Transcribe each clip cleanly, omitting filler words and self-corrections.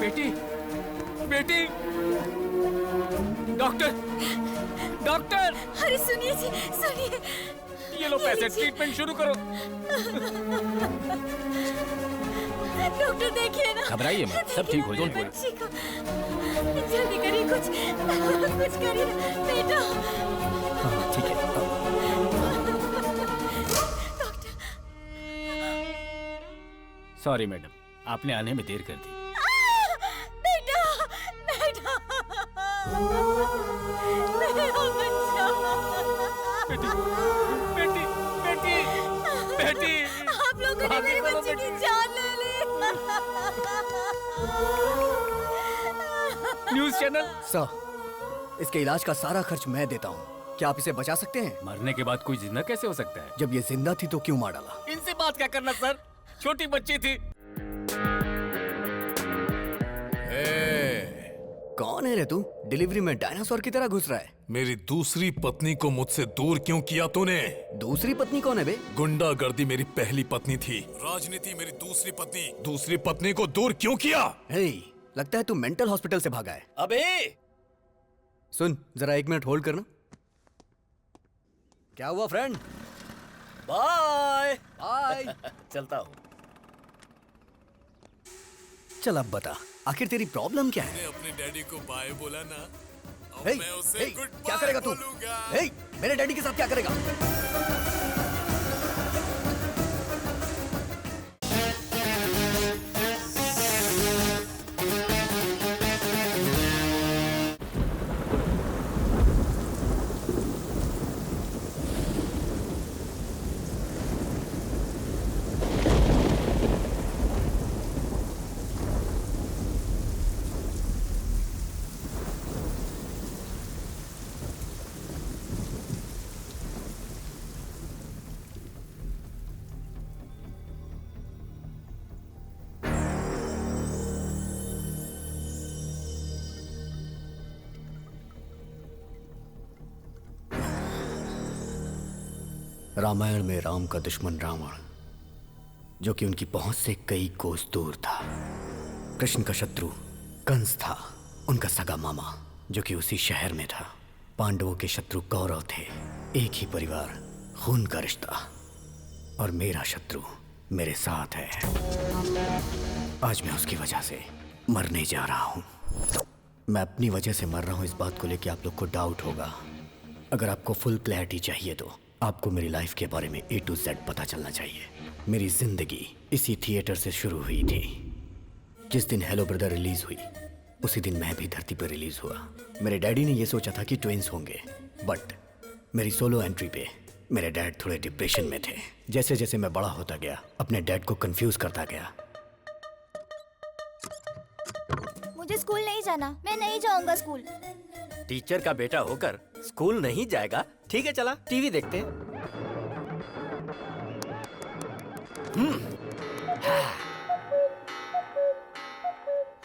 बेटी, बेटी, doctor, doctor! अरे सुनिए जी, सुनिए। ये लो पैसे, ट्रीटमेंट शुरू करो। डॉक्टर देखिए ना। घबराइए मत, सब ठीक हो जाएगा। बच्ची को जल्दी करिए, कुछ करिए बेटा। हाँ ठीक है। सॉरी मैडम, आपने आने में देर कर दी। बेटा, बेटा, मेरा बच्चा। बेटी, बेटी, बेटी, बेटी। आप लोगों ने मेरे बच्चे की जान ले ली। News channel. सर, इसके इलाज का सारा खर्च मैं देता हूँ। क्या आप इसे बचा सकते हैं? मरने के बाद कोई जिंदा कैसे हो सकता है? जब ये जिंदा थी तो क्यों मार डाला? इनसे बात क्या करना सर, छोटी बच्ची थी। कौन है रे तू? डिलीवरी में डायनासोर की तरह घुस रहा है। मेरी दूसरी पत्नी को मुझसे दूर क्यों किया तूने? दूसरी पत्नी कौन है बे? गुंडागर्दी मेरी पहली पत्नी थी, राजनीति मेरी दूसरी पत्नी। दूसरी पत्नी को दूर क्यों किया? हे, लगता है तू मेंटल हॉस्पिटल से भागा है। अबे सुन, जरा 1 मिनट होल्ड करना। क्या हुआ फ्रेंड? Bye bye. चलता हूँ। चल अब बता, आखिर तेरी प्रॉब्लम क्या है? मैंने अपने डैडी को बाय बोला ना, अब हे, मैं उसे हे, गुड क्या करेगा तू? बोलूंगा। हे, मेरे डैडी के साथ क्या करेगा? रामायण में राम का दुश्मन रावण, जो कि उनकी पहुंच से कई कोस दूर था। कृष्ण का शत्रु कंस था, उनका सगा मामा, जो कि उसी शहर में था। पांडवों के शत्रु कौरव थे, एक ही परिवार, खून का रिश्ता। और मेरा शत्रु मेरे साथ है। आज मैं उसकी वजह से मरने जा रहा हूं। मैं अपनी वजह से मर रहा हूं, इस बात को लेकर आप लोग को डाउट होगा। अगर आपको फुल क्लैरिटी चाहिए तो आपको मेरी लाइफ के बारे में A to Z पता चलना चाहिए। मेरी जिंदगी इसी थिएटर से शुरू हुई थी। जिस दिन हेलो ब्रदर रिलीज हुई, उसी दिन मैं भी धरती पर रिलीज हुआ। मेरे डैडी ने यह सोचा था कि ट्विंस होंगे, बट मेरी सोलो एंट्री पे मेरे डैड थोड़े डिप्रेशन में थे। जैसे जैसे मैं बड़ा होता गया, अपने डैड को कंफ्यूज करता गया। मुझे स्कूल नहीं जाना, मैं नहीं जाऊंगा स्कूल। टीचर का बेटा होकर स्कूल नहीं जाएगा? ठीक है, चला टीवी देखते हैं।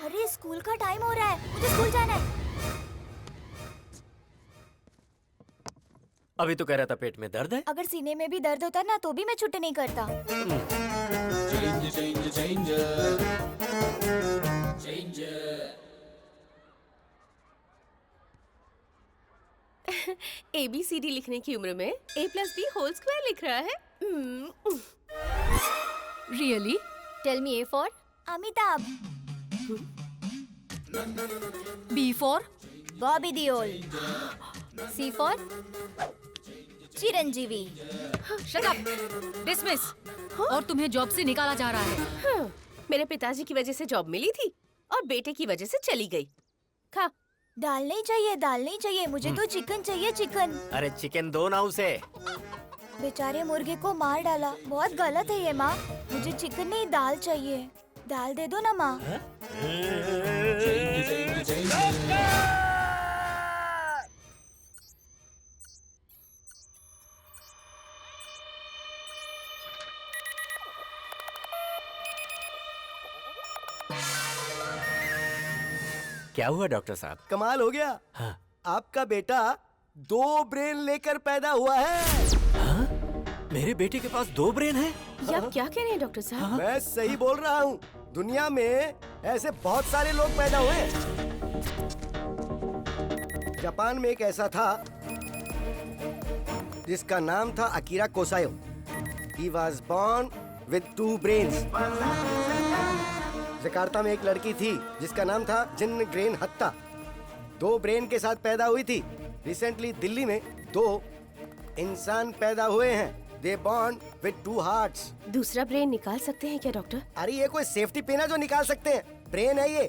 अरे स्कूल का टाइम हो रहा है, मुझे स्कूल जाना है। अभी तो कह रहा था पेट में दर्द है। अगर सीने में भी दर्द होता ना तो भी मैं छुट्टी नहीं करता। ABCD लिखने की उम्र में A+B² लिख रहा है। Really? Tell me A for Amitabh. B for Bobby Deol. C for Chiranjeevi. Shut up! Dismiss! और तुम्हें जॉब से निकाला जा रहा है। हाँ, मेरे पिताजी की वजह से जॉब मिली थी और बेटे की वजह से चली गई। खा। दाल नहीं चाहिए, दाल नहीं चाहिए, मुझे तो चिकन चाहिए, चिकन। अरे चिकन दो ना उसे। बेचारे मुर्गे को मार डाला, बहुत गलत है ये माँ। मुझे चिकन नहीं, दाल चाहिए। दाल दे दो ना माँ। क्या हुआ डॉक्टर साहब? कमाल हो गया। हाँ। आपका बेटा 2 ब्रेन लेकर पैदा हुआ है। हाँ? मेरे बेटे के पास 2 ब्रेन है? ये आप क्या कह रहे हैं डॉक्टर साहब? मैं सही बोल रहा हूँ। दुनिया में ऐसे बहुत सारे लोग पैदा हुए। जापान में एक ऐसा था जिसका नाम था Akira Kosayo. He was born with 2 brains. Jakarta में एक लड़की थी जिसका नाम था जिन ग्रेन हत्ता। 2 ब्रेन के साथ पैदा हुई थी। रिसेंटली दिल्ली में 2 इंसान पैदा हुए हैं। They born with 2 hearts. दूसरा ब्रेन निकाल सकते हैं क्या डॉक्टर? अरे ये कोई सेफ्टी पिन है जो निकाल सकते हैं? ब्रेन है ये,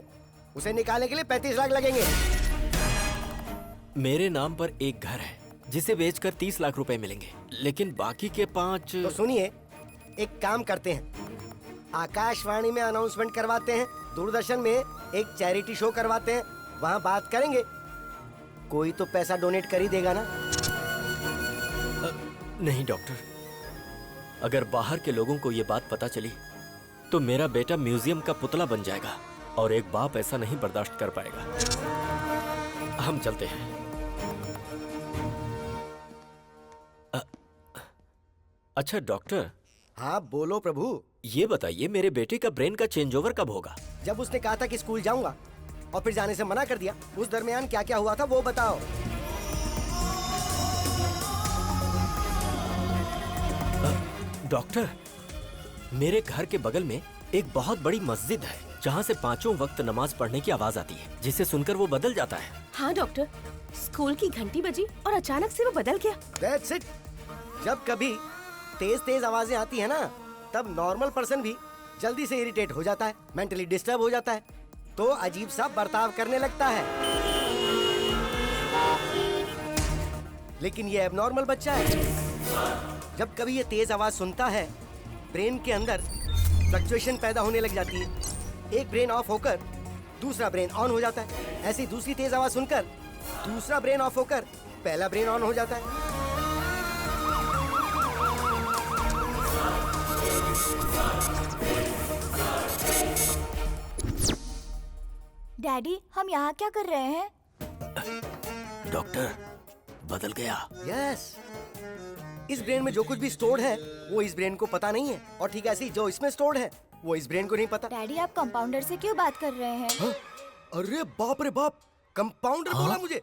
उसे निकालने के लिए 35 लाख लगेंगे। मेरे नाम पर एक घर है जिसे बेचकर 30 लाख रुपए मिलेंगे, लेकिन बाकी के 5। तो सुनिए, एक काम करते हैं, आकाशवाणी में अनाउंसमेंट करवाते हैं, दूरदर्शन में एक चैरिटी शो करवाते हैं, वहाँ बात करेंगे। कोई तो पैसा डोनेट कर ही देगा ना। नहीं डॉक्टर, अगर बाहर के लोगों को ये बात पता चली तो मेरा बेटा म्यूजियम का पुतला बन जाएगा और एक बाप ऐसा नहीं बर्दाश्त कर पाएगा। हम चलते हैं। अच्छा डॉक्टर। हाँ बोलो प्रभु। ये बताइए, मेरे बेटे का ब्रेन का चेंज ओवर कब होगा? जब उसने कहा था कि स्कूल जाऊंगा और फिर जाने से मना कर दिया, उस दरमियान क्या क्या हुआ था वो बताओ। डॉक्टर, मेरे घर के बगल में एक बहुत बड़ी मस्जिद है जहाँ से 5 वक्त नमाज पढ़ने की आवाज आती है, जिसे सुनकर वो बदल जाता है। हाँ डॉक्टर, स्कूल की घंटी बजी और अचानक से वो बदल गया। That's it. जब कभी तेज तेज आवाजें आती है ना, तब नॉर्मल पर्सन भी जल्दी से इरिटेट हो जाता है, मेंटली डिस्टर्ब हो जाता है, तो अजीब सा बर्ताव करने लगता है। लेकिन ये एबनॉर्मल बच्चा है। जब कभी ये तेज आवाज सुनता है, ब्रेन के अंदर फ्लक्चुएशन पैदा होने लग जाती है। एक ब्रेन ऑफ होकर दूसरा ब्रेन ऑन हो जाता है। ऐसी दूसरी तेज आवाज सुनकर दूसरा ब्रेन ऑफ होकर पहला ब्रेन ऑन हो जाता है। डैडी, हम यहाँ क्या कर रहे हैं? डॉक्टर, बदल गया। यस, इस ब्रेन में जो कुछ भी स्टोर्ड है वो इस ब्रेन को पता नहीं है, और ठीक ऐसे ही जो इसमें स्टोर्ड है वो इस ब्रेन को नहीं पता। डैडी, आप कंपाउंडर से क्यों बात कर रहे हैं? हाँ? अरे बाप रे बाप, कंपाउंडर बोला मुझे।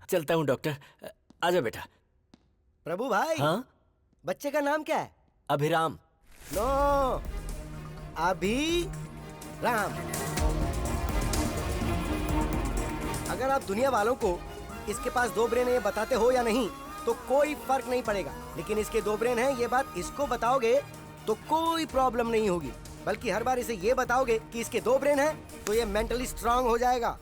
चलता हूँ डॉक्टर, आजा बेटा। प्रभु भाई। हाँ? बच्चे का नाम क्या है? अभिराम। नो, अभी राम। अगर आप दुनिया वालों को इसके पास 2 ब्रेन है ये बताते हो या नहीं तो कोई फर्क नहीं पड़ेगा, लेकिन इसके 2 ब्रेन हैं ये बात इसको बताओगे तो कोई प्रॉब्लम नहीं होगी, बल्कि हर बार इसे ये बताओगे कि इसके 2 ब्रेन हैं तो ये मेंटली स्ट्रांग हो जाएगा।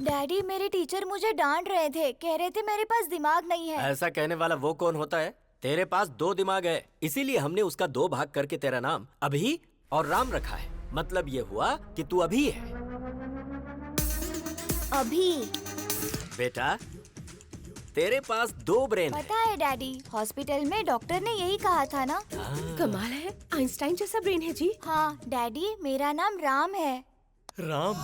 डैडी, मेरे टीचर मुझे डांट रहे थे, कह रहे थे मेरे पास दिमाग नहीं है। ऐसा कहने वाला वो कौन होता है? तेरे पास 2 दिमाग है, इसीलिए हमने उसका 2 भाग करके तेरा नाम अभी और राम रखा है। मतलब ये हुआ कि तू अभी है। अभी? बेटा, तेरे पास 2 ब्रेन है। पता है डैडी, हॉस्पिटल में डॉक्टर ने यही कहा था ना। कमाल है, आइंस्टाइन जैसा ब्रेन है जी। हाँ डैडी, मेरा नाम राम है। राम?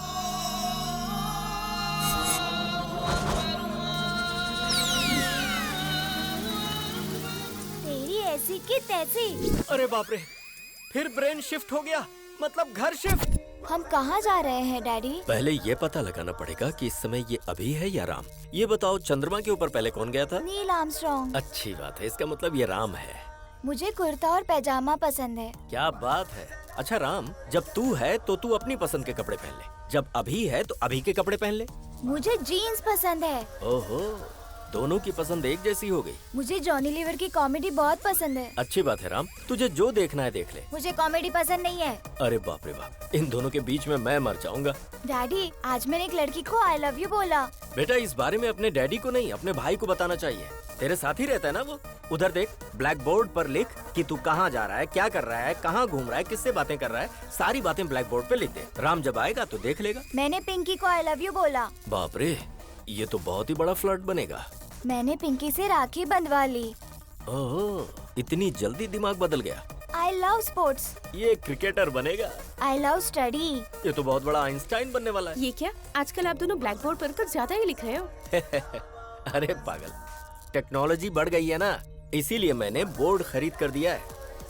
तेरी ऐसी की तैसी। अरे बाप रे, फिर ब्रेन शिफ्ट हो गया, मतलब घर शिफ्ट। हम कहाँ जा रहे हैं डैडी? पहले ये पता लगाना पड़ेगा कि इस समय ये अभी है या राम। ये बताओ, चंद्रमा के ऊपर पहले कौन गया था? Neil Armstrong. अच्छी बात है, इसका मतलब ये राम है। मुझे कुर्ता और पैजामा पसंद है। क्या बात है। अच्छा राम, जब तू है तो तू अपनी पसंद के कपड़े पहन ले, जब अभी है तो अभी के कपड़े पहन ले। मुझे जीन्स पसंद है। ओहो, दोनों की पसंद एक जैसी हो गई। मुझे जॉनी लीवर की कॉमेडी बहुत पसंद है। अच्छी बात है राम, तुझे जो देखना है देख ले। मुझे कॉमेडी पसंद नहीं है। अरे बाप रे बाप, इन दोनों के बीच में मैं मर जाऊंगा। डैडी, आज मैंने एक लड़की को आई लव यू बोला। बेटा, इस बारे में अपने डैडी को नहीं, अपने भाई को बताना चाहिए। तेरे साथ ही रहता है ना वो। उधर देख, ब्लैक बोर्ड पर लिख कि तू कहाँ जा रहा है, क्या कर रहा है, कहाँ घूम रहा है, किससे बातें कर रहा है, सारी बातें ब्लैक बोर्ड पे लिख दे। राम जब आएगा तो देख लेगा। मैंने पिंकी को आई लव यू बोला। बाप रे, ये तो बहुत ही बड़ा फ्लर्ट बनेगा। मैंने पिंकी से राखी बंधवा ली। ओह, इतनी जल्दी दिमाग बदल गया। I love sports. ये क्रिकेटर बनेगा। I love study. ये तो बहुत बड़ा आइंस्टाइन बनने वाला है। ये क्या, आजकल आप दोनों ब्लैक बोर्ड पर कुछ ज्यादा ही लिख रहे हो। अरे पागल, टेक्नोलॉजी बढ़ गई है ना, इसीलिए मैंने बोर्ड खरीद कर दिया है।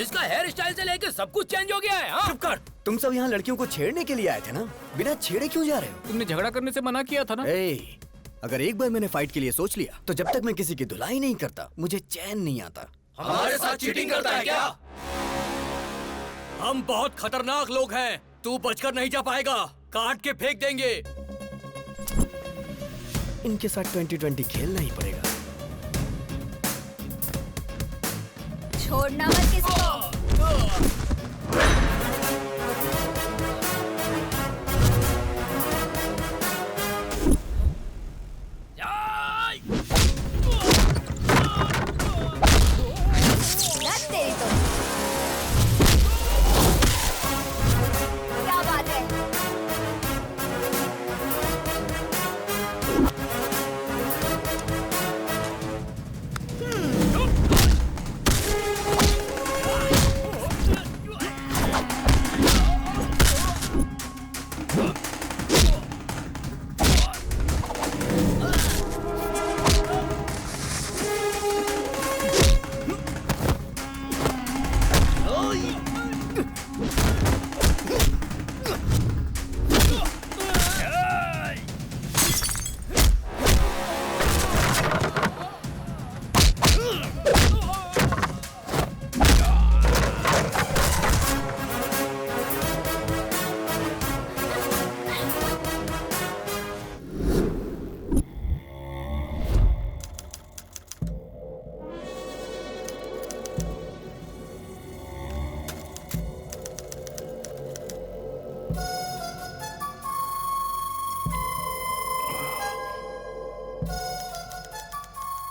इसका हेयर स्टाइल से लेके सब कुछ चेंज हो गया है। हाँ? चुप कर। तुम सब यहाँ लड़कियों को छेड़ने के लिए आए थे ना, बिना छेड़े क्यों जा रहे हो? तुमने झगड़ा करने से मना किया था ना। अगर एक बार मैंने फाइट के लिए सोच लिया तो जब तक मैं किसी की धुलाई नहीं करता मुझे चैन नहीं आता। हमारे साथ चीटिंग करता है क्या? हम बहुत खतरनाक लोग हैं, तू बचकर नहीं जा पाएगा, काट के फेंक देंगे। इनके साथ 2020 खेलना ही पड़ेगा। छोड़ना मत किसी को। लत तेरी तो। क्या बात है?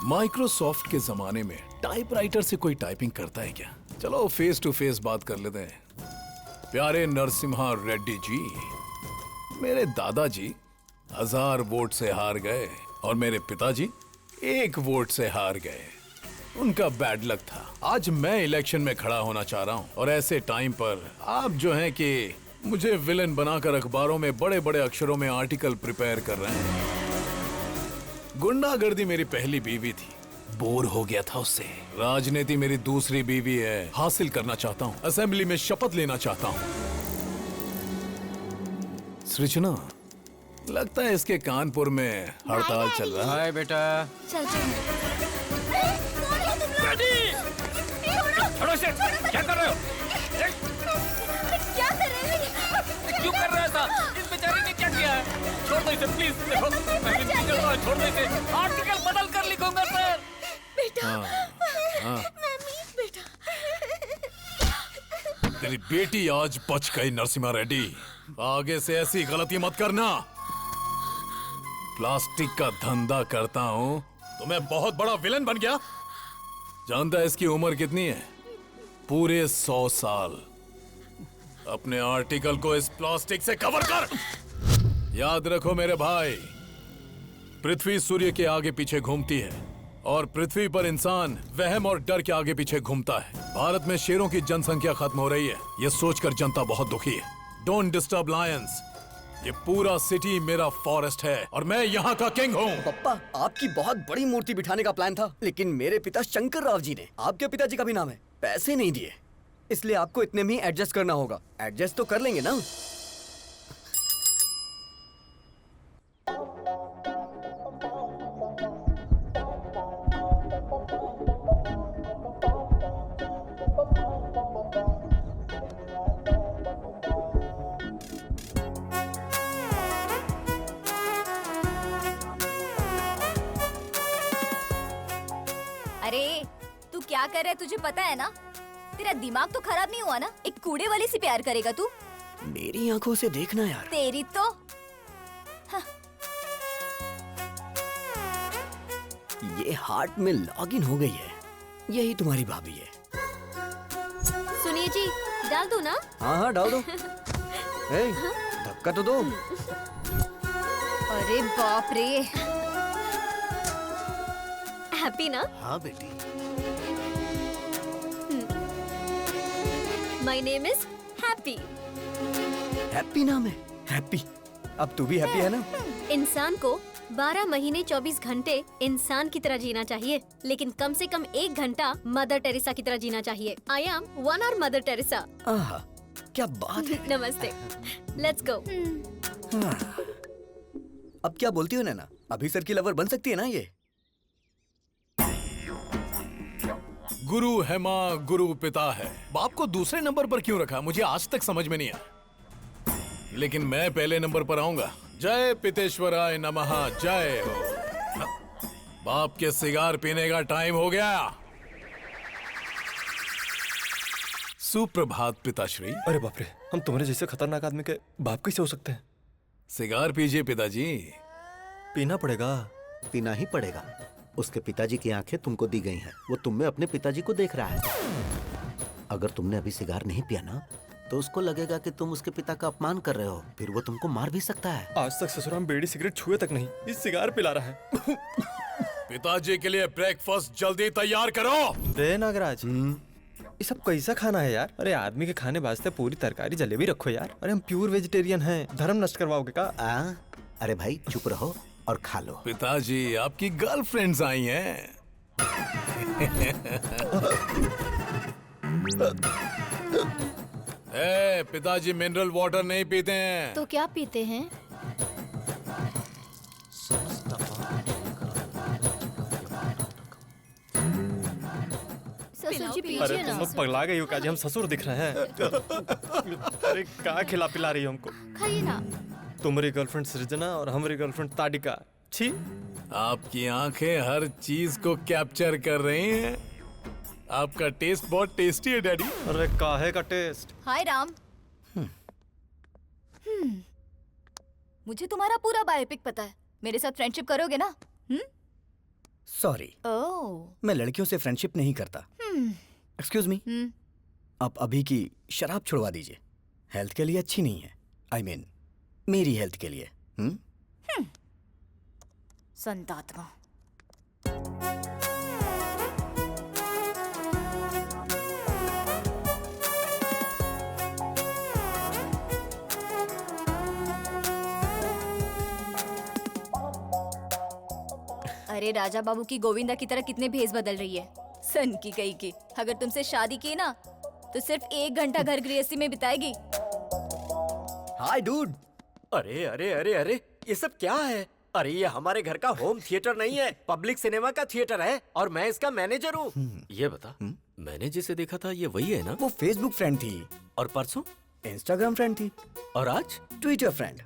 माइक्रोसॉफ्ट के जमाने में टाइपराइटर से कोई टाइपिंग करता है क्या? चलो फेस टू फेस बात कर लेते हैं। प्यारे नरसिम्हा रेड्डी जी, मेरे दादाजी 1000 वोट से हार गए और मेरे पिताजी 1 वोट से हार गए। उनका बैड लक था। आज मैं इलेक्शन में खड़ा होना चाह रहा हूं और ऐसे टाइम पर आप जो हैं कि मुझे विलन बनाकर अखबारों में बड़े बड़े अक्षरों में आर्टिकल प्रिपेयर कर रहे हैं। गुंडागर्दी मेरी पहली बीवी थी, बोर हो गया था उससे। राजनीति मेरी दूसरी बीवी है, हासिल करना चाहता हूँ। असेंबली में शपथ लेना चाहता हूँ। सृजना, लगता है इसके कानपुर में हड़ताल चल रहा है। हाय बेटा। चल चल। छोड़ो इसे, क्या कर रहे हो? क्या कर रहे हो? क्यों कर रहे हो ऐसा? इस बेचारे ने क्या किया है? छोड़ दो इसे प्लीज। देखो मैं भी नहीं कर रहा, छोड़ दो इसे। आर्टिकल बदल कर लिखूंगा सर। बेटा। बेटा। तेरी बेटी आज बच गई नरसिम्हा रेड्डी। आगे से ऐसी गलती मत करना। प्लास्टिक का धंधा करता हूँ तो मैं बहुत बड़ा विलन बन गया। जानता है इसकी उम्र कितनी है? पूरे 100 साल। अपने आर्टिकल को इस प्लास्टिक से कवर कर। याद रखो मेरे भाई, पृथ्वी सूर्य के आगे पीछे घूमती है और पृथ्वी पर इंसान वहम और डर के आगे पीछे घूमता है। भारत में शेरों की जनसंख्या खत्म हो रही है, ये सोचकर जनता बहुत दुखी है। Don't disturb Lions. ये पूरा सिटी मेरा फॉरेस्ट है और मैं यहाँ का किंग हूँ। पप्पा, आपकी बहुत बड़ी मूर्ति बिठाने का प्लान था, लेकिन मेरे पिता शंकर राव जी ने, आपके पिताजी का भी नाम है, पैसे नहीं दिए। इसलिए आपको इतने में ही एडजस्ट करना होगा। एडजस्ट तो कर लेंगे ना? अरे तू क्या कर रहा है, तुझे पता है ना? तेरा दिमाग तो खराब नहीं हुआ ना? एक कूड़े वाले से प्यार करेगा तू? मेरी आंखों से देखना यार। तेरी तो ये हार्ट में लॉगिन हो गई है। यही तुम्हारी भाभी है। सुनिए जी, डाल दो ना? हाँ हाँ डाल दो। ए, धक्का तो दो। अरे बाप रे। हैप्पी ना? हाँ बेटी। My name is happy. Happy नाम है? हैप्पी। अब तू भी हैप्पी है ना? इंसान को 12 महीने 24 घंटे इंसान की तरह जीना चाहिए, लेकिन कम से कम 1 घंटा मदर टेरेसा की तरह जीना चाहिए। I am 1 hour mother Teresa. आहा, क्या बात है। नमस्ते, लेट्स गो। अब क्या बोलती हो नैना, अभी सर की लवर बन सकती है ना ये? गुरु है माँ, गुरु पिता है। बाप को दूसरे नंबर पर क्यों रखा, मुझे आज तक समझ में नहीं आया। लेकिन मैं पहले नंबर पर आऊंगा। जय पितेश्वराय नमः, जय हो। बाप के सिगार पीने का टाइम हो गया। सुप्रभात पिताश्री। अरे बाप रे, हम तुम्हारे जैसे खतरनाक आदमी के बाप कैसे हो सकते हैं? सिगार पीजिए पिताजी। पीना पड़ेगा। पीना ही पड़ेगा। उसके पिताजी की आंखें तुमको दी गई हैं। वो तुम में अपने पिताजी को देख रहा है। अगर तुमने अभी सिगार नहीं पिया ना, तो उसको लगेगा कि तुम उसके पिता का अपमान कर रहे हो, फिर वो तुमको मार भी सकता है। आज तक ससुराल में बीड़ी सिगरेट छुए तक नहीं, इस सिगार पिला रहा है। पिताजी के लिए ब्रेकफास्ट जल्दी तैयार करो। बे नागराज, ये सब कैसा खाना है यार? अरे आदमी के खाने वास्ते पूरी तरकारी जलेबी रखो यार। अरे हम प्योर वेजिटेरियन हैं, धर्म नष्ट करवाओगे का? अरे भाई चुप रहो और खा लो। पिताजी, आपकी गर्लफ्रेंड्स आई हैं। पिताजी मिनरल वाटर नहीं पीते हैं। तो क्या पीते हैं? ससुर जी अरे पीजिए तुम ना। लोग पगला गई हो क्या? हम ससुर दिख रहे हैं। अरे क्या खिला पिला रही हो हमको? खाइए ना। तुम्हारी गर्लफ्रेंड सृजना और हमारी गर्लफ्रेंड ताडिका। छी। आपकी आंखें हर चीज को कैप्चर कर रही हैं। आपका टेस्ट बहुत टेस्टी है डैडी। अरे काहे का टेस्ट? हाय राम। मुझे तुम्हारा पूरा बायोपिक पता है। मेरे साथ फ्रेंडशिप करोगे ना? सॉरी, ओह, मैं लड़कियों से फ्रेंडशिप नहीं करता। एक्सक्यूज मी, आप अभी की शराब छुड़वा दीजिए। हेल्थ के लिए अच्छी नहीं है। आई मीन मेरी हेल्थ के लिए। संतात्मा। अरे राजा बाबू की गोविंदा की तरह कितने भेस बदल रही है। सन की गई की। अगर तुमसे शादी की ना, तो सिर्फ 1 घंटा घर गृहस्थी में बिताएगी। हाय डूड। अरे अरे अरे अरे, ये सब क्या है? अरे ये हमारे घर का होम थिएटर नहीं है, पब्लिक सिनेमा का थिएटर है और मैं इसका मैनेजर हूँ। ये बता, मैंने जिसे देखा था ये वही है ना? वो फेसबुक फ्रेंड थी। और परसों इंस्टाग्राम फ्रेंड थी। और आज ट्विटर फ्रेंड।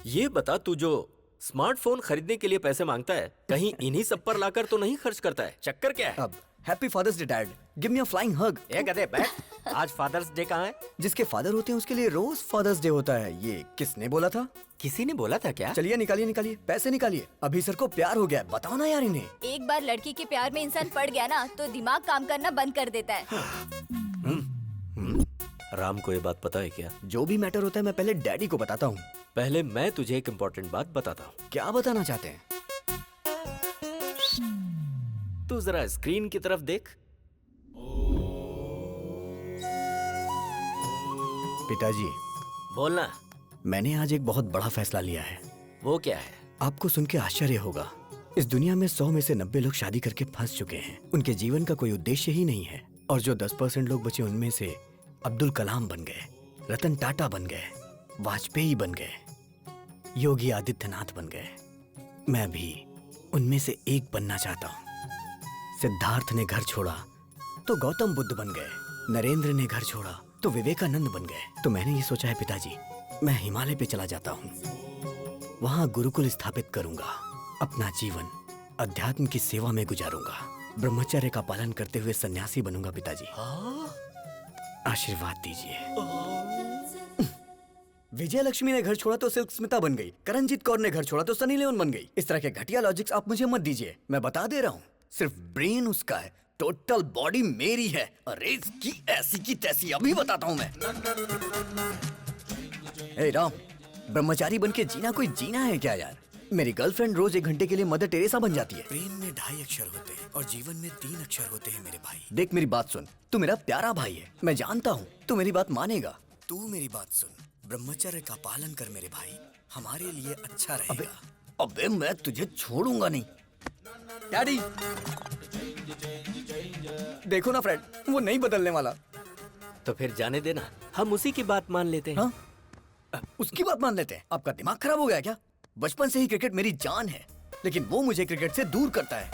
ये बता, तू जो स्मार्टफोन खरीदने के लिए पैसे मांगता है, कहीं इन्हीं सब पर लाकर तो नहीं खर्च करता है? चक्कर क्या है? अब happy father's day dad, give me a flying hug. ए गधे बैठ। आज फादर्स डे कहाँ है? जिसके फादर होते हैं उसके लिए रोज फादर्स डे होता है। ये किसने बोला था? किसी ने बोला था क्या? चलिए निकालिए निकालिए, पैसे निकालिए। अभी सर को प्यार हो गया है, बताओ ना यार इन्हें। एक बार लड़की के प्यार में इंसान पड़ गया ना, तो दिमाग काम करना बंद कर देता है। राम को ये बात पता है क्या? जो भी मैटर होता है मैं पहले डैडी को बताता हूँ। पहले मैं तुझे एक इम्पोर्टेंट बात बताता हूँ। क्या बताना चाहते हैं? तू जरा स्क्रीन की तरफ देख। पिताजी, बोलना। मैंने आज एक बहुत बड़ा फैसला लिया है। वो क्या है? आपको सुन के आश्चर्य होगा। इस दुनिया में 100 में से 90 लोग शादी करके फंस चुके हैं। उनके जीवन का कोई उद्देश्य ही नहीं है। और जो 10% लोग बचे, उनमें से अब्दुल कलाम बन गए, रतन टाटा बन गए, वाजपेयी बन गए, योगी आदित्यनाथ बन गए। मैं भी उनमें से एक बनना चाहता हूँ। सिद्धार्थ ने घर छोड़ा तो गौतम बुद्ध बन गए, नरेंद्र ने घर छोड़ा तो विवेकानंद बन गए। तो मैंने ये सोचा है पिताजी, मैं हिमालय पे चला जाता हूँ, वहां गुरुकुल स्थापित करूंगा, अपना जीवन अध्यात्म की सेवा में गुजारूंगा, ब्रह्मचर्य का पालन करते हुए सन्यासी बनूंगा। पिताजी आशीर्वाद दीजिए। विजय लक्ष्मी ने घर छोड़ा तो सिल्क स्मिता बन गई, करणजीत कौर ने घर छोड़ा तो सनी लियोन बन गई। इस तरह के घटिया लॉजिक्स आप मुझे मत दीजिए। मैं बता दे रहा हूँ, सिर्फ ब्रेन उसका है, टोटल बॉडी मेरी है। अरे इसकी ऐसी की तैसी अभी बताता हूँ मैं। ए राम, ब्रह्मचारी बन के जीना कोई जीना है क्या यार? मेरी गर्लफ्रेंड रोज 1 घंटे के लिए मदर टेरेसा बन जाती है। प्रेम में 2.5 अक्षर होते हैं और जीवन में 3 अक्षर होते हैं मेरे भाई। देख मेरी बात सुन, तू मेरा प्यारा भाई है, मैं जानता हूँ तू मेरी बात मानेगा। तू मेरी बात सुन, ब्रह्मचर्य का पालन कर मेरे भाई, हमारे लिए अच्छा रहेगा। अबे मैं तुझे छोड़ूंगा नहीं। डैडी, देखो ना फ्रेड, वो नहीं बदलने वाला। तो फिर जाने देना, हम उसी की बात मान लेते हैं। हाँ? उसकी बात मान लेते हैं? आपका दिमाग खराब हो गया क्या? बचपन से ही क्रिकेट मेरी जान है, लेकिन वो मुझे क्रिकेट से दूर करता है।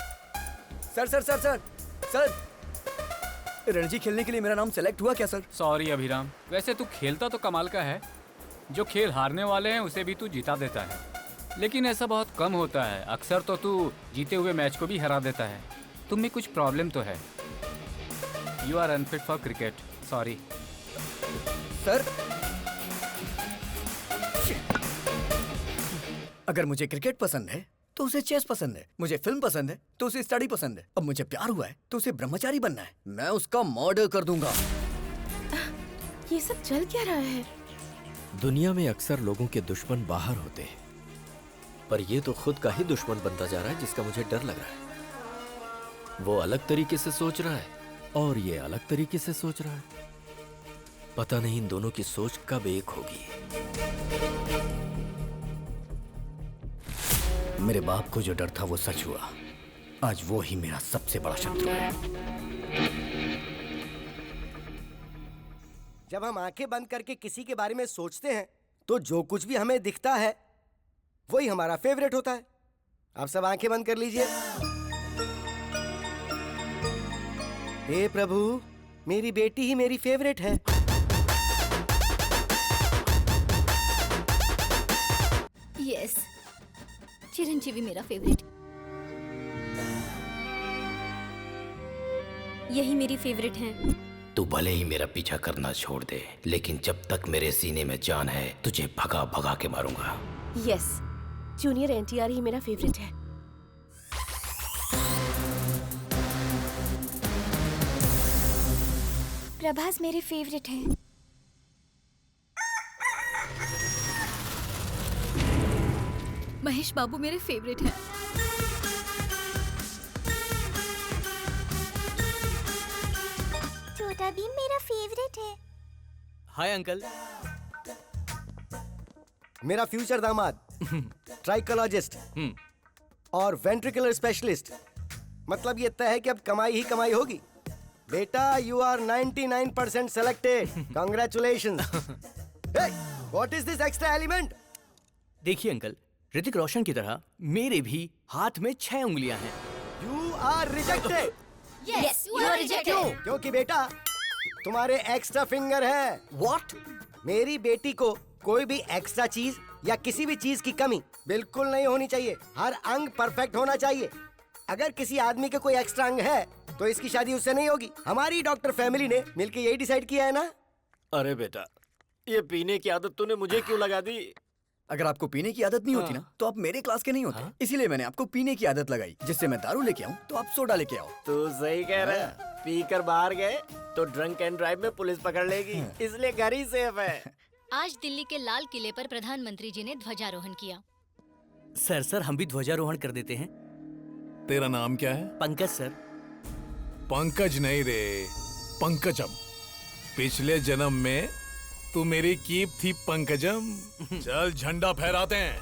Sir sir sir sir sir, Ranji खेलने के लिए मेरा नाम सेलेक्ट हुआ क्या सर? सॉरी अभिराम, वैसे तू खेलता तो कमाल का है। जो खेल हारने वाले हैं उसे भी तू जिता देता है, लेकिन ऐसा बहुत कम होता है। अक्सर तो तू जीते हुए मैच को भी हरा देता है। तुम में कुछ प्रॉब्लम तो है। You are unfit for cricket, sorry. Sir, अगर मुझे क्रिकेट पसंद है तो उसे चेस पसंद है, मुझे फिल्म पसंद है तो उसे स्टडी पसंद है, अब मुझे प्यार हुआ है तो उसे ब्रह्मचारी बनना है। मैं उसका मर्डर कर दूंगा। ये सब चल क्या रहा है? दुनिया में अक्सर लोगों के दुश्मन बाहर होते हैं, पर ये तो खुद का ही दुश्मन बनता जा रहा है, जिसका मुझे डर लग रहा है। वो अलग तरीके से सोच रहा है और ये अलग तरीके से सोच रहा है। पता नहीं इन दोनों की सोच कब एक होगी। मेरे बाप को जो डर था वो सच हुआ। आज वो ही मेरा सबसे बड़ा शत्रु है। जब हम आंखें बंद करके किसी के बारे में सोचते हैं तो जो कुछ भी हमें दिखता है वही हमारा फेवरेट होता है। आप सब आंखें बंद कर लीजिए। हे प्रभु, मेरी बेटी ही मेरी फेवरेट है। यस, चिरंजीवी मेरा फेवरेट। यही मेरी फेवरेट है। तू भले ही मेरा पीछा करना छोड़ दे, लेकिन जब तक मेरे सीने में जान है तुझे भगा भगा के मारूंगा। यस, जूनियर एनटीआर ही मेरा फेवरेट है। प्रभास मेरे फेवरेट है। महेश बाबू मेरे फेवरेट है। छोटा भीम मेरा फेवरेट है। Hi uncle. मेरा फ्यूचर दामाद ट्राइकोलॉजिस्ट और वेंट्रिकुलर स्पेशलिस्ट। मतलब ये तय है कि अब कमाई ही कमाई होगी। बेटा, you are 99% selected. Congratulations. What is this extra element? देखिए अंकल, ऋतिक रोशन की तरह मेरे भी हाथ में 6 उंगलियां हैं। You are rejected. Yes, you are rejected. क्योंकि बेटा तुम्हारे एक्स्ट्रा फिंगर है। व्हाट? मेरी बेटी को कोई भी एक्स्ट्रा चीज या किसी भी चीज की कमी बिल्कुल नहीं होनी चाहिए। हर अंग परफेक्ट होना चाहिए। अगर किसी आदमी के कोई एक्स्ट्रा अंग है तो इसकी शादी उससे नहीं होगी। हमारी डॉक्टर फैमिली ने मिलकर यही डिसाइड किया है ना। अरे बेटा, ये पीने की आदत तूने मुझे क्यों लगा दी? अगर आपको पीने की आदत नहीं होती ना तो आप मेरे क्लास के नहीं होते। इसीलिए मैंने आपको पीने की आदत लगाई, जिससे मैं दारू लेके आऊं तो आप सोडा लेके आओ। तू सही कह रहा है। पीकर बाहर गए तो ड्रंक एंड ड्राइव में पुलिस पकड़ लेगी, इसलिए घर ही सेफ है। आज दिल्ली के लाल किले पर प्रधानमंत्री जी ने ध्वजारोहण किया। सर हम भी ध्वजारोहण कर देते हैं। तेरा नाम क्या है? पंकज सर। पंकज नहीं रे, पंकजम। पिछले जन्म में तू मेरी कीप थी पंकजम। चल झंडा फहराते हैं।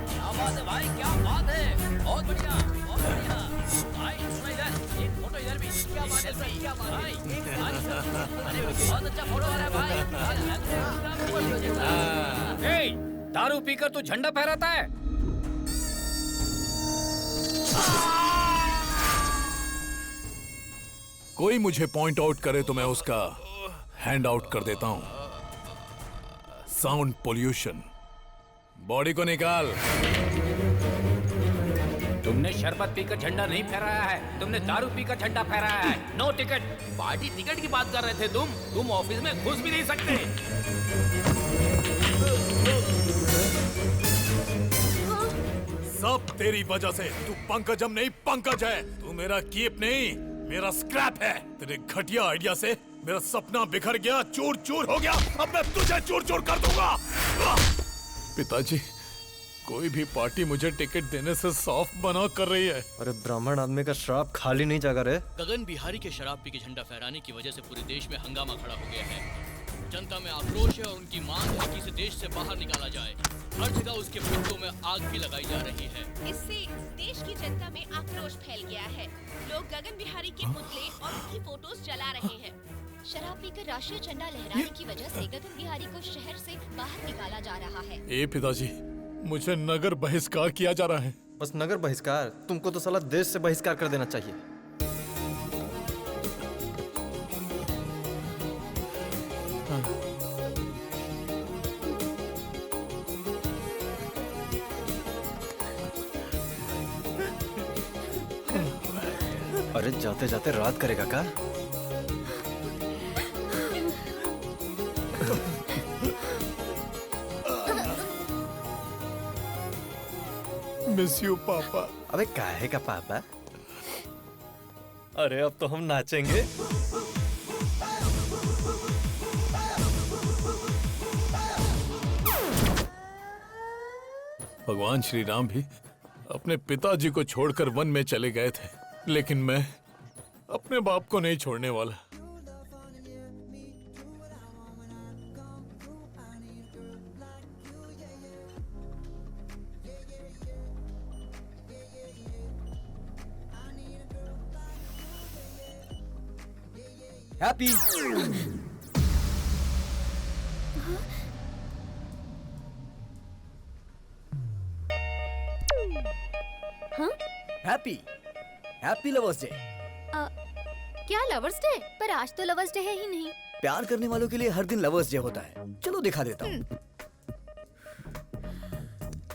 क्या बात है भाई, क्या बात है। बहुत बढ़िया, बहुत बढ़िया। भाई सुना इधर, एक फोटो इधर भी। क्या बात है सर, क्या बात है भाई। अरे बहुत अच्छा फोटो आ रहा है भाई। दारू पीकर तू झंडा फहराता है? कोई मुझे पॉइंट आउट करे तो मैं उसका हैंड आउट कर देता हूं। Sound pollution. बॉडी को निकाल। तुमने शरबत पीकर झंडा नहीं फहराया है, तुमने दारू पीकर झंडा फहराया है। No ticket. पार्टी टिकट की बात कर रहे थे तुम ऑफिस में घुस भी नहीं सकते। सब तेरी वजह से। तू पंकजम नहीं, पंकज है। तू मेरा कीप नहीं, मेरा स्क्रैप है। तेरे घटिया आइडिया से मेरा सपना बिखर गया, चूर चूर हो गया। अब मैं तुझे चूर चूर कर दूंगा। पिताजी, कोई भी पार्टी मुझे टिकट देने से साफ मना कर रही है। अरे ब्राह्मण आदमी का श्राप खाली नहीं जागा रे। गगन बिहारी के शराब पी के झंडा फहराने की वजह से पूरे देश में हंगामा खड़ा हो गया है। जनता में आक्रोश है और उनकी मांग है कि इसे देश से बाहर निकाला जाए। हर जगह उसके पुतलों में आग भी लगाई जा रही है। इससे देश की जनता में आक्रोश फैल गया है। लोग गगन बिहारी के पुतले और उनकी फोटोज जला रहे हैं। शराब पीकर राष्ट्रीय झंडा लहराने की वजह से गगन बिहारी को शहर से बाहर निकाला जा रहा है। ए पिताजी, मुझे नगर बहिष्कार किया जा रहा है। बस नगर बहिष्कार? तुमको तो साला देश से बहिष्कार कर देना चाहिए। अरे जाते जाते रात करेगा का? मिस यू पापा। अबे काहे का पापा? अरे अब तो हम नाचेंगे। भगवान श्री राम भी अपने पिताजी को छोड़कर वन में चले गए थे, लेकिन मैं अपने बाप को नहीं छोड़ने वाला। हैप्पी। हाँ? Happy lovers day. क्या लवर्स डे? पर आज तो लवर्स डे है ही नहीं। प्यार करने वालों के लिए हर दिन लवर्स डे होता है। चलो दिखा देता हूँ।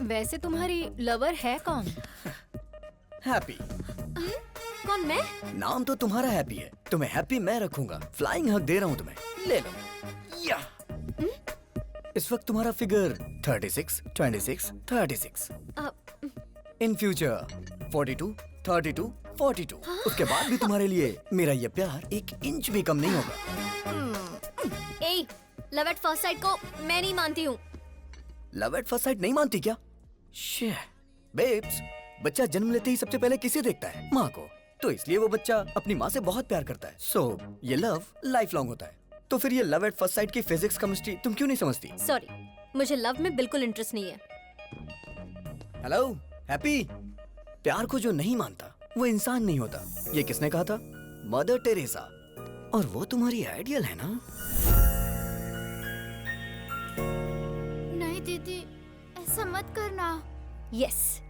वैसे तुम्हारी लवर है कौन? हैप्पी। कौन, मैं? नाम तो तुम्हारा हैप्पी है, तुम्हें हैप्पी मैं रखूंगा। फ्लाइंग हग दे रहा हूँ तुम्हें, ले लो। या। इस वक्त तुम्हारा फिगर 36, 26, 36। In future 42, 32, 42। उसके बाद भी तुम्हारे लिए मेरा ये प्यार 1 इंच भी कम नहीं होगा। ए, लव एट फर्स्ट साइट को मैं नहीं मानती हूँ। लव एट फर्स्ट साइट नहीं मानती क्या? बेब्स, बच्चा जन्म लेते ही सबसे पहले किसे देखता है? माँ को। तो इसलिए वो बच्चा अपनी माँ से बहुत प्यार करता है। सो ये लव लाइफ लॉन्ग होता है। तो फिर ये लव एट फर्स्ट साइट की फिजिक्स केमिस्ट्री तुम क्यों नहीं समझती? सॉरी, मुझे लव में बिल्कुल इंटरेस्ट नहीं है। Hello happy. प्यार को जो नहीं मानता वो इंसान नहीं होता। ये किसने कहा था? Mother Teresa. और वो तुम्हारी आइडियल है ना? नहीं दीदी, ऐसा मत करना। Yes,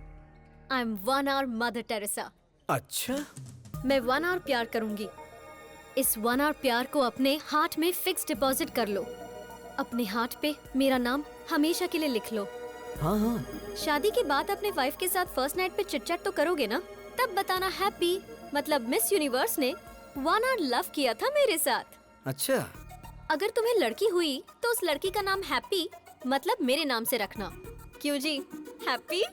I am 1 hour mother Teresa. अच्छा, मैं 1 hour प्यार करूंगी। इस 1 hour प्यार को अपने हार्ट में फिक्स डिपॉजिट कर लो। अपने हार्ट पे मेरा नाम हमेशा के लिए लिख लो। हाँ हाँ। शादी के बाद अपने वाइफ के साथ फर्स्ट नाइट पे चिट-चैट तो करोगे ना? तब बताना हैप्पी मतलब मिस यूनिवर्स ने 1 hour लव किया था मेरे साथ। अच्छा। अगर तुम्हें लड़की हुई तो उस लड़की का नाम हैप्पी मतलब मेरे नाम से रखना। क्यों जी, हैप्पी?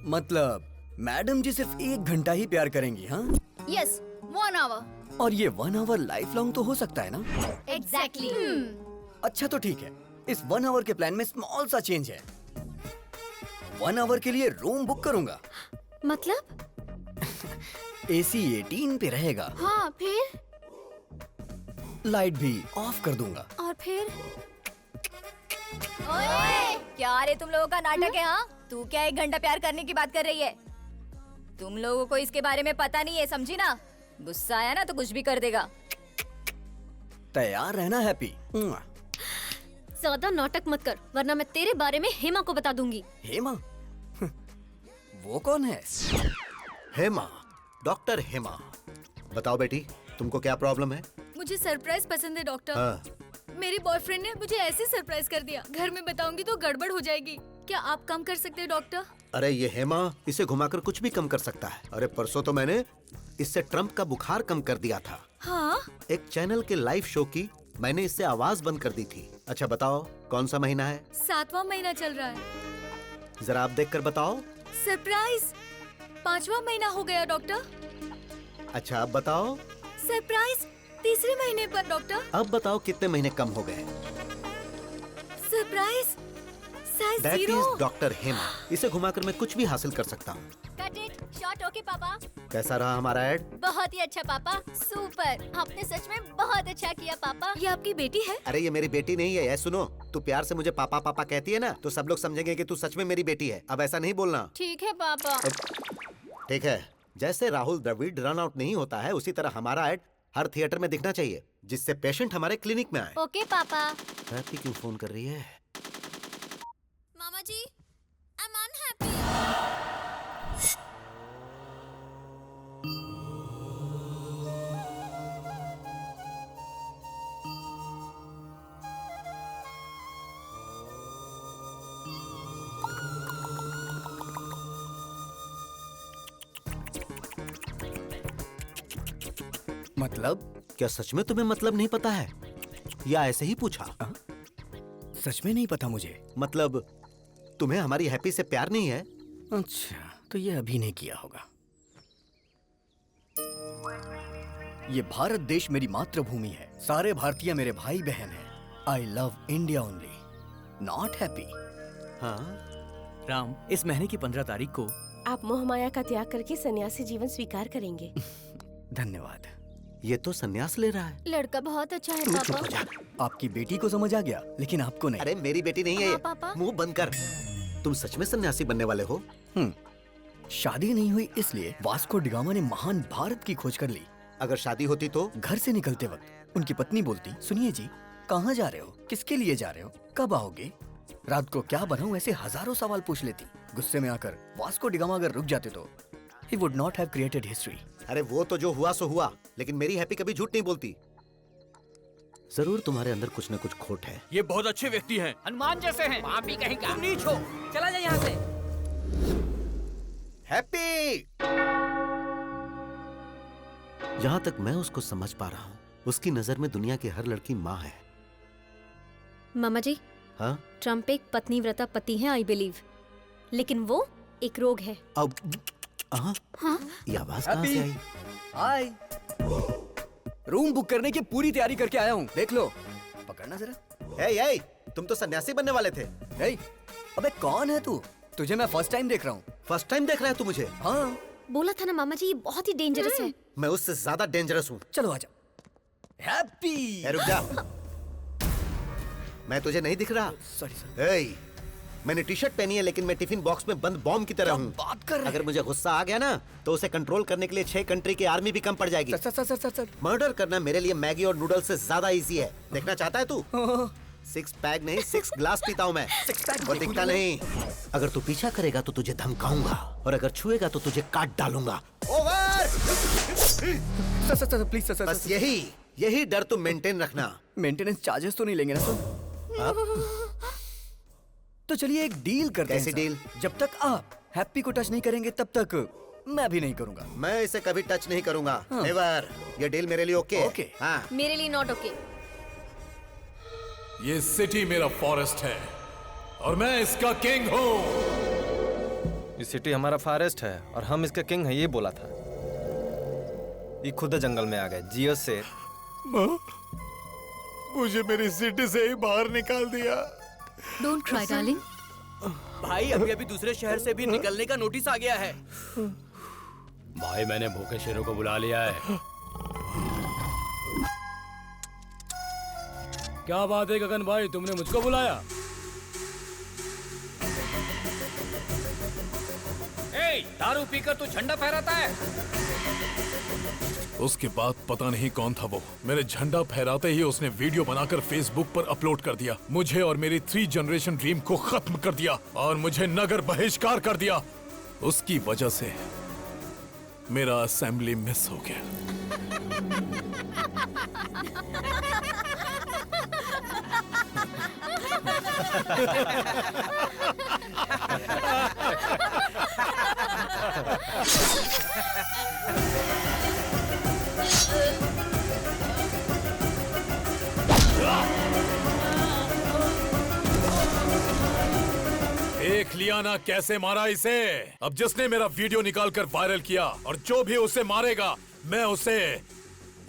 मतलब मैडम जी सिर्फ 1 घंटा ही प्यार करेंगी? हाँ यस, 1 hour। और ये 1 hour लाइफ लॉन्ग तो हो सकता है ना? एग्जैक्टली। अच्छा तो ठीक है, इस 1 hour के प्लान में स्मॉल सा चेंज है। 1 hour के लिए रूम बुक करूंगा। मतलब? AC 18 पे रहेगा। हाँ, फिर? लाइट भी ऑफ कर दूंगा। और फिर? ओए, क्या रे तुम लोगों का नाटक है? हाँ, तू क्या 1 घंटा प्यार करने की बात कर रही है? तुम लोगों को इसके बारे में पता नहीं है, समझी ना? गुस्सा आया ना तो कुछ भी कर देगा। तैयार रहना हैप्पी। ज्यादा नाटक मत कर, वरना मैं तेरे बारे में हेमा को बता दूंगी। हेमा? वो कौन है? हेमा, डॉक्टर हेमा। बताओ बेटी, तुमको क्या प्रॉब्लम है? मुझे सरप्राइज पसंद है डॉक्टर। हाँ। मेरी बॉयफ्रेंड ने मुझे ऐसे सरप्राइज कर दिया, घर में बताऊंगी तो गड़बड़ हो जाएगी। क्या आप कम कर सकते हैं डॉक्टर? अरे ये हेमा इसे घुमाकर कुछ भी कम कर सकता है। अरे परसों तो मैंने इससे ट्रम्प का बुखार कम कर दिया था। हाँ? एक चैनल के लाइव शो की मैंने इससे आवाज बंद कर दी थी। अच्छा बताओ कौन सा महीना है? 7वां महीना चल रहा है। जरा आप देख कर बताओ। सरप्राइज 5वां महीना हो गया डॉक्टर। अच्छा अब बताओ। सरप्राइज 3रे महीने पर डॉक्टर। अब बताओ कितने महीने कम हो गए? Surprise Size that zero? Is doctor Hema. इसे घुमाकर मैं कुछ भी हासिल कर सकता हूँ। Cut it shot. ओके पापा। कैसा रहा हमारा ऐड? बहुत ही अच्छा पापा, सुपर। आपने सच में बहुत अच्छा किया पापा। ये आपकी बेटी है? अरे ये मेरी बेटी नहीं है। ये सुनो, तू प्यार से मुझे पापा पापा कहती है ना, तो सब लोग समझेंगे कि तू सच में मेरी बेटी है। अब ऐसा नहीं बोलना। ठीक है पापा। ठीक है। जैसे राहुल द्रविड़ रन आउट नहीं होता है, उसी तरह हमारा ऐड हर थिएटर में दिखना चाहिए, जिससे पेशेंट हमारे क्लिनिक में आए। ओके पापा। हैप्पी क्यों फोन कर रही है? मामा जी, आई एम अनहैप्पी। मतलब? क्या सच में तुम्हें मतलब नहीं पता है, या ऐसे ही पूछा? सच में नहीं पता मुझे। मतलब तुम्हें हमारी हैप्पी से प्यार नहीं है? अच्छा, तो ये अभी नहीं किया होगा। ये भारत देश मेरी मातृभूमि है। सारे भारतीय मेरे भाई बहन हैं। I love India only, not happy. हाँ राम, इस महीने की 15 तारीख को आप मोह माया का त्याग करके सन्यासी जीवन स्वीकार करेंगे। धन्यवाद। ये तो सन्यास ले रहा है। लड़का बहुत अच्छा है तू चुप पापा। हो जा। आपकी बेटी को समझ आ गया, लेकिन आपको नहीं। अरे मेरी बेटी नहीं है हाँ, ये। पापा। मुंह बंद कर। तुम सच में सन्यासी बनने वाले हो? शादी नहीं हुई इसलिए वास्को डिगामा ने महान भारत की खोज कर ली। अगर शादी होती तो? घर से निकलते वक्त उनकी पत्नी बोलती, सुनिए जी, कहाँ जा रहे हो, किसके लिए जा रहे हो, कब आओगे, रात को क्या बनाऊं, ऐसे हजारों सवाल पूछ लेती। गुस्से में आकर वास्को डिगामा अगर रुक जाते तो he would not have created history। अरे वो तो जो हुआ सो हुआ, लेकिन मेरी हैप्पी कभी झूठ नहीं बोलती। जरूर तुम्हारे अंदर कुछ न कुछ खोट है। ये बहुत अच्छे व्यक्ति हैं। हनुमान जैसे हैं। पापी कहीं का। तुम नीच हो, चला जा यहाँ से। हैप्पी! जहाँ तक मैं उसको समझ पा रहा हूँ, उसकी नजर में दुनिया की हर लड़की माँ है। मामा जी, हाँ? ट्रम्प एक पत्नीव्रता पति है, आई बिलीव, लेकिन वो एक रोग है। अब हाँ? ये आवाज कहाँ से आई? हाय, रूम बुक करने की पूरी तैयारी करके आया हूँ, देख लो। पकड़ना जरा। ए, तुम तो सन्यासी बनने वाले थे। अबे कौन है तू? तुझे मैं फर्स्ट टाइम देख रहा हूँ। फर्स्ट टाइम देख रहा है तू मुझे? हाँ। बोला था ना मामा जी, ये बहुत ही डेंजरस है। मैं उससे ज्यादा डेंजरस हूँ। चलो आजा। हैप्पी! रुक जा। मैं तुझे नहीं दिख रहा? सॉरी। मैंने टी शर्ट पहनी है, लेकिन मैं टिफिन बॉक्स में बंद बॉम्ब की तरह हूँ। बात कर रहे? अगर मुझे गुस्सा आ गया ना, तो उसे कंट्रोल करने के लिए 6 कंट्री की आर्मी भी कम पड़ जाएगी। सर। मर्डर करना मेरे लिए मैगी और नूडल्स से ज्यादा इजी है। देखना चाहता है तू? 6 पैक नहीं, 6 ग्लास पीता हूँ मैं, और दिखता नहीं। अगर तू पीछा करेगा तो तुझे धमकाऊंगा, और अगर छुएगा तो तुझे काट डालूंगा। ओवर! Sir please sir. बस यही डर तुम मेंटेन रखना। मेंटेनेंस चार्जेस तो नहीं लेंगे ना सर? तो चलिए एक डील करते हैं। कैसी डील? जब तक आप हैप्पी को टच नहीं करेंगे तब तक मैं भी नहीं करूंगा। मैं इसे कभी टच नहीं करूंगा। नेवर। ये डील मेरे लिए ओके? ओके। हाँ। मेरे लिए नॉट ओके। ये सिटी मेरा फॉरेस्ट है और मैं इसका किंग हूँ। ये सिटी हमारा फॉरेस्ट है और हम इसके किंग हैं, ये बोला था। ये खुद जंगल में आ गए। जियो से मुझे मेरी सिटी से ही बाहर निकाल दिया। Don't cry darling. भाई अभी दूसरे शहर से भी निकलने का नोटिस आ गया है। भाई मैंने भूखे शेरों को बुला लिया है। क्या बात है गगन भाई, तुमने मुझको बुलाया? दारू पीकर तू झंडा फहराता है? उसके बाद पता नहीं कौन था वो, मेरे झंडा फहराते ही उसने वीडियो बनाकर फेसबुक पर अपलोड कर दिया। मुझे और मेरी 3 जनरेशन ड्रीम को खत्म कर दिया और मुझे नगर बहिष्कार कर दिया। उसकी वजह से मेरा असेंबली मिस हो गया। देख लिया ना कैसे मारा इसे। अब जिसने मेरा वीडियो निकालकर वायरल किया और जो भी उसे मारेगा, मैं उसे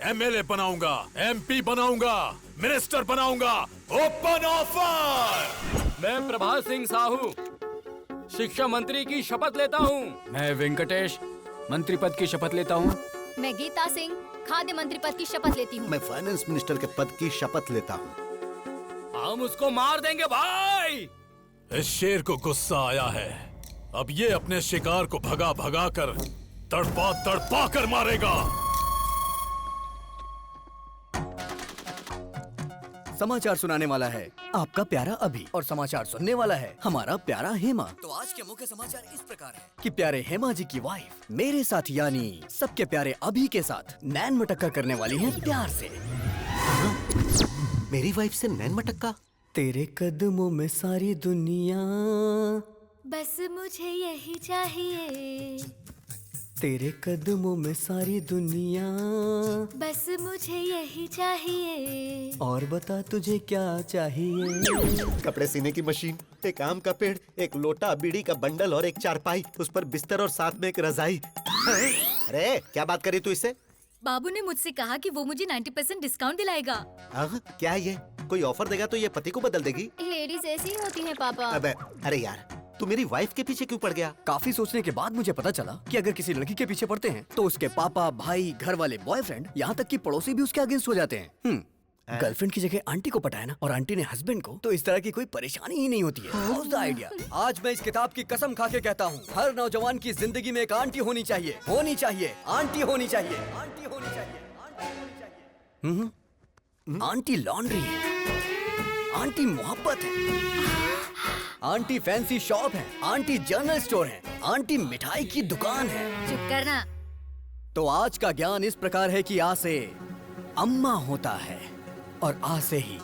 एमएलए बनाऊंगा, एमपी बनाऊंगा, मिनिस्टर बनाऊंगा। Open offer. मैं प्रभात सिंह साहू शिक्षा मंत्री की शपथ लेता हूँ। मैं वेंकटेश मंत्री पद की शपथ लेता हूँ। मैं गीता सिंह खाद्य मंत्री पद की शपथ लेती हूँ। मैं फाइनेंस मिनिस्टर के पद की शपथ लेता हूँ। हम उसको मार देंगे भाई। इस शेर को गुस्सा आया है, अब ये अपने शिकार को भगा भगा कर तड़पा तड़पा कर मारेगा। समाचार सुनाने वाला है आपका प्यारा अभी और समाचार सुनने वाला है हमारा प्यारा हेमा। तो आज के मुख्य समाचार इस प्रकार है कि प्यारे हेमा जी की वाइफ मेरे साथ यानी सबके प्यारे अभी के साथ नैन मटक्का करने वाली है प्यार से। मेरी वाइफ से नैन मटक्का? तेरे कदमों में सारी दुनिया, बस मुझे यही चाहिए। तेरे कदमों में सारी दुनिया, बस मुझे यही चाहिए। और बता तुझे क्या चाहिए। कपड़े सीने की मशीन, एक आम का पेड़, एक लोटा, बीड़ी का बंडल और एक चारपाई, उस पर बिस्तर और साथ में एक रजाई। अरे क्या बात करी तू इससे? बाबू ने मुझसे कहा कि वो मुझे 90% डिस्काउंट दिलाएगा। क्या है ये? कोई ऑफर देगा तो ये पति को बदल देगी? लेडीज ऐसी ही होती हैं पापा। अबे अरे यार, तू मेरी वाइफ के पीछे क्यों पड़ गया? काफी सोचने के बाद मुझे पता चला कि अगर किसी लड़की के पीछे पड़ते हैं तो उसके पापा, भाई, घर वाले, बॉयफ्रेंड, यहाँ तक कि पड़ोसी भी उसके अगेंस्ट हो जाते हैं। गर्लफ्रेंड की जगह आंटी को पटाया ना, और आंटी ने हस्बैंड को, तो इस तरह की कोई परेशानी ही नहीं होती है। How's the idea? आज मैं इस किताब की कसम खा के कहता हूँ, हर नौजवान की जिंदगी में एक आंटी होनी चाहिए, होनी चाहिए, आंटी होनी चाहिए, आंटी होनी चाहिए, आंटी होनी चाहिए। आंटी लॉन्ड्री है, आंटी मोहब्बत है, आंटी फैंसी शॉप है, आंटी जनरल स्टोर है, आंटी मिठाई की दुकान है। चुप करना। तो आज का ज्ञान इस प्रकार है कि आ से अम्मा होता है और आ से ही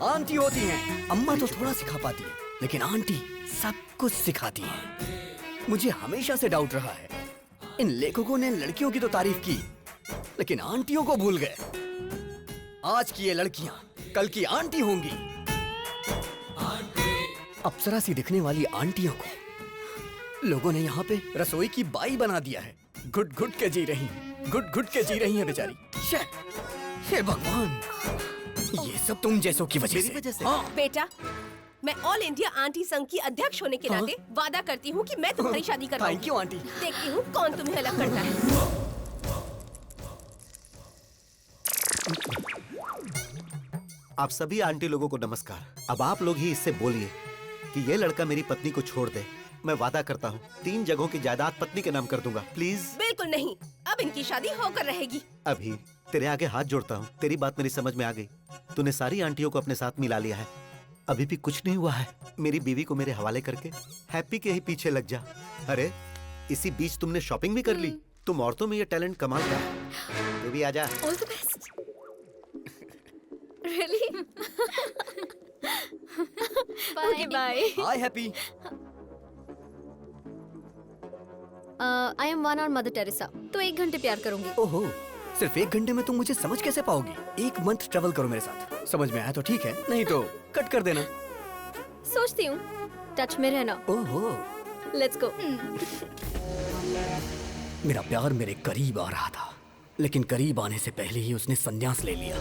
आंटी होती है। अम्मा तो थोड़ा सिखा पाती है, लेकिन आंटी सब कुछ सिखाती है। मुझे हमेशा से डाउट रहा है, इन लेखकों ने लड़कियों की तो तारीफ की, लेकिन आंटियों को भूल गए। आज की ये लड़कियां कल की आंटी होंगी। अप्सरा सी दिखने वाली आंटियों को लोगों ने यहाँ पे रसोई की बाई बना दिया है। घुट घुट के जी रही, घुट घुट के जी रही है बेचारी। हे भगवान, ये सब तुम जैसों की वजह से। हाँ। बेटा, मैं ऑल इंडिया आंटी संघ की अध्यक्ष होने के नाते वादा करती हूँ कि मैं तुम्हारी शादी करवाऊंगी। Thank you aunty. देखती हूँ कौन तुम्हें अलग करता है। आप सभी आंटी लोगों को नमस्कार। अब आप लोग ही इससे बोलिए कि ये लड़का मेरी पत्नी को छोड़ दे। मैं वादा करता हूँ 3 जगहों की जायदाद पत्नी के नाम कर दूंगा। प्लीज। बिल्कुल नहीं, अब इनकी शादी होकर रहेगी। अभी तेरे आगे हाथ जोड़ता हूँ, तेरी बात मेरी समझ में आ गई। तूने सारी आंटियों को अपने साथ मिला लिया है, अभी भी कुछ नहीं हुआ है। मेरी बीवी को मेरे हवाले करके हैप्पी के ही पीछे लग जा। अरे इसी बीच तुमने शॉपिंग भी कर ली। तुम औरतों में ये टैलेंट कमाल का है। तू भी आजा। All the best. Really? Okay bye. Hi happy. I am one और मदर टेरेसा, तो 1 घंटे प्यार करूंगी। ओहो, सिर्फ 1 घंटे में तुम मुझे समझ कैसे पाओगी? 1 मंथ ट्रेवल करो मेरे साथ, समझ में आया तो ठीक है, नहीं तो कट कर देना। सोचती हूँ, टच में रहना। ओहो, लेट्स गो। मेरा प्यार मेरे करीब आ रहा था, लेकिन करीब आने से पहले ही उसने संन्यास ले लिया।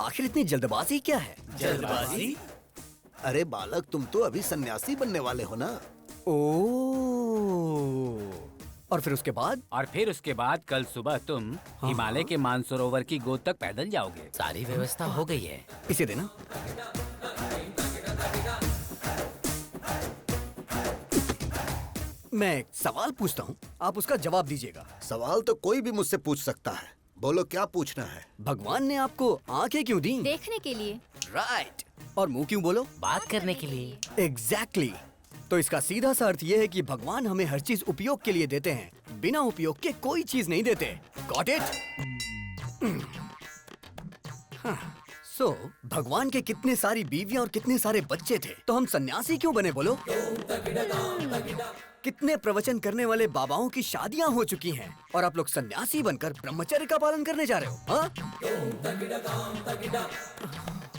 आखिर इतनी जल्दबाजी क्या है? जल्दबाजी? अरे बालक, तुम तो अभी सन्यासी बनने वाले हो ना। और फिर उसके बाद? और फिर उसके बाद कल सुबह तुम हिमालय के मानसरोवर की गोद तक पैदल जाओगे। सारी व्यवस्था हो गई है। इसे देना। मैं एक सवाल पूछता हूँ, आप उसका जवाब दीजिएगा। सवाल तो कोई भी मुझसे पूछ सकता है, बोलो क्या पूछना है। भगवान ने आपको आंखें क्यों दी? देखने के लिए। राइट। और मुंह क्यों बोलो? बात करने के लिए। एग्जैक्टली। तो इसका सीधा सा अर्थ ये है कि भगवान हमें हर चीज उपयोग के लिए देते हैं, बिना उपयोग के कोई चीज नहीं देते। Got it? सो भगवान के कितने सारी बीवियां और कितने सारे बच्चे थे, तो हम सन्यासी क्यों बने बोलो? कितने प्रवचन करने वाले बाबाओं की शादियां हो चुकी हैं और आप लोग सन्यासी बनकर ब्रह्मचर्य का पालन करने जा रहे हो? हाँ?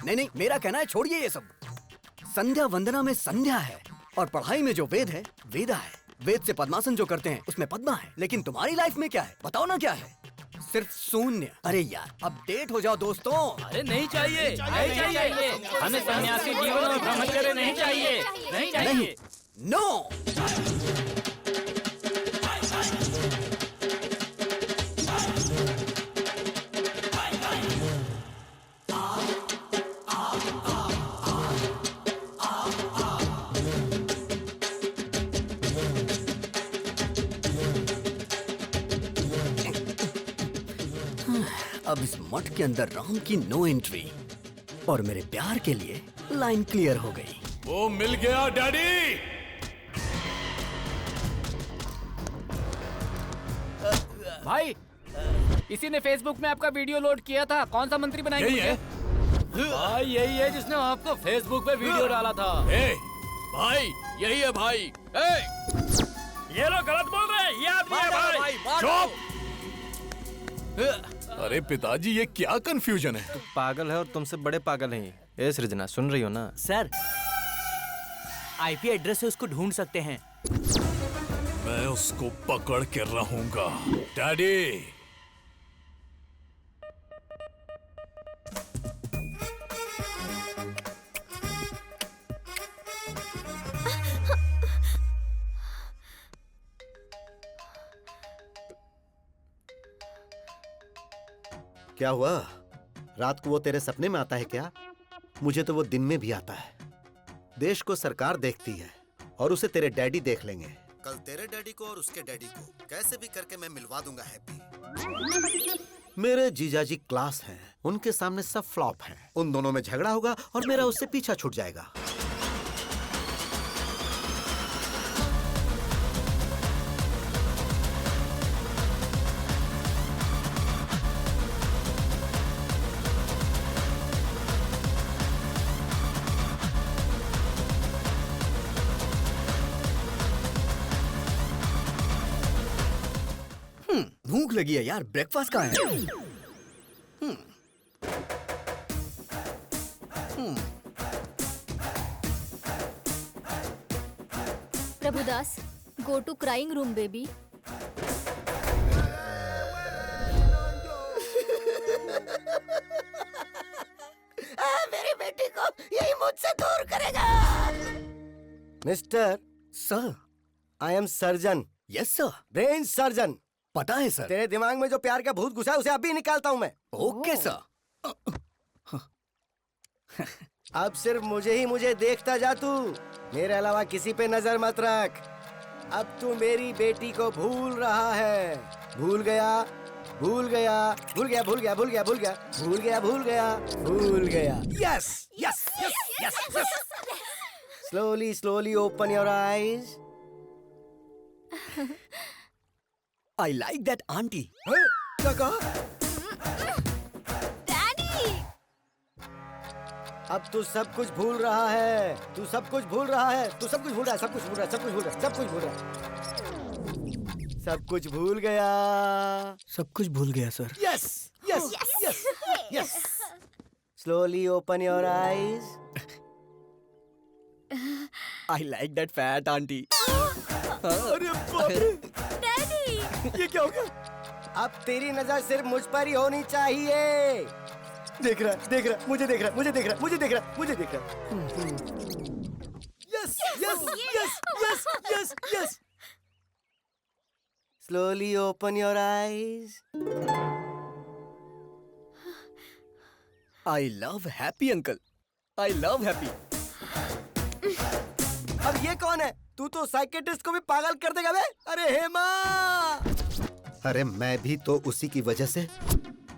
नहीं, मेरा कहना है छोड़िए ये सब। संध्या वंदना में संध्या है और पढ़ाई में जो वेद है वेदा है। वेद से पद्मासन जो करते हैं उसमें पद्मा है, लेकिन तुम्हारी लाइफ में क्या है बताओ ना? क्या है? सिर्फ शून्य। अरे यार अपडेट हो जाओ दोस्तों। अरे नहीं चाहिए, नहीं चाहिए, हमें सन्यासी जीवन और ब्रह्मचर्य नहीं चाहिए, नहीं चाहिए। नो। अब इस मठ के अंदर राम की नो एंट्री और मेरे प्यार के लिए लाइन क्लियर हो गई। वो मिल गया डैडी। भाई, इसी ने फेसबुक में आपका वीडियो लोड किया था। कौन सा मंत्री बनाएंगे? यही है भाई, यही है जिसने आपको फेसबुक पे वीडियो डाला था। भाई यही है भाई। ये लोग गलत बोल रहे हैं, ये आदमी है भाई। चुप। अरे पिताजी ये क्या कंफ्यूजन है? तू पागल है और तुमसे बड़े पागल हैं। ए सृजना, सुन रही हो ना? सर, आईपी एड्रेस से उसको ढूंढ सकते हैं। मैं उसको पकड़ के रहूंगा डैडी। क्या हुआ? रात को वो तेरे सपने में आता है क्या? मुझे तो वो दिन में भी आता है। देश को सरकार देखती है और उसे तेरे डैडी देख लेंगे। कल तेरे डैडी को और उसके डैडी को कैसे भी करके मैं मिलवा दूंगा हैप्पी। मेरे जीजाजी क्लास हैं, उनके सामने सब फ्लॉप हैं। उन दोनों में झगड़ा होगा और मेरा उससे पीछा छूट जाएगा। भूख लगी है यार, ब्रेकफास्ट कहाँ है? Prabhudas, go to crying room baby. मेरी बेटी को यही मुझसे दूर करेगा। Mister sir, I am surgeon. Yes sir. Brain surgeon. पता है सर। तेरे दिमाग में जो प्यार का भूत घुसा है उसे अभी निकालता हूँ मैं। Okay sir. अब सिर्फ मुझे देखता जा तू, मेरे अलावा किसी पे नजर मत रख। अब तू मेरी बेटी को भूल रहा है। भूल गया, भूल गया, भूल गया, भूल गया, भूल गया, भूल गया, भूल गया, भूल गया, भूल गया। Yes yes yes yes yes. Slowly slowly open your eyes. I like that auntie. क्या कहा? डैडी! अब तू सब कुछ भूल रहा है। तू सब कुछ भूल रहा है। तू सब कुछ भूल रहा है। सब कुछ भूल रहा है। सब कुछ भूल रहा है। सब कुछ भूल रहा है। सब कुछ भूल गया। सब कुछ भूल गया sir. Yes yes yes yes. Slowly open your eyes. I like that fat auntie. अरे बाप रे! ये क्या हो गया? अब तेरी नजर सिर्फ मुझ पर ही होनी चाहिए। देख रहा, मुझे देख रहा, मुझे देख रहा, मुझे देख रहा, मुझे देख रहा। Yes yes yes yes yes yes. Slowly open your eyes. I love happy uncle. I love happy. अब ये कौन है? तू तो साइकेट्रिस्ट को भी पागल कर देगा बे। अरे हेमा! अरे मैं भी तो उसी की वजह से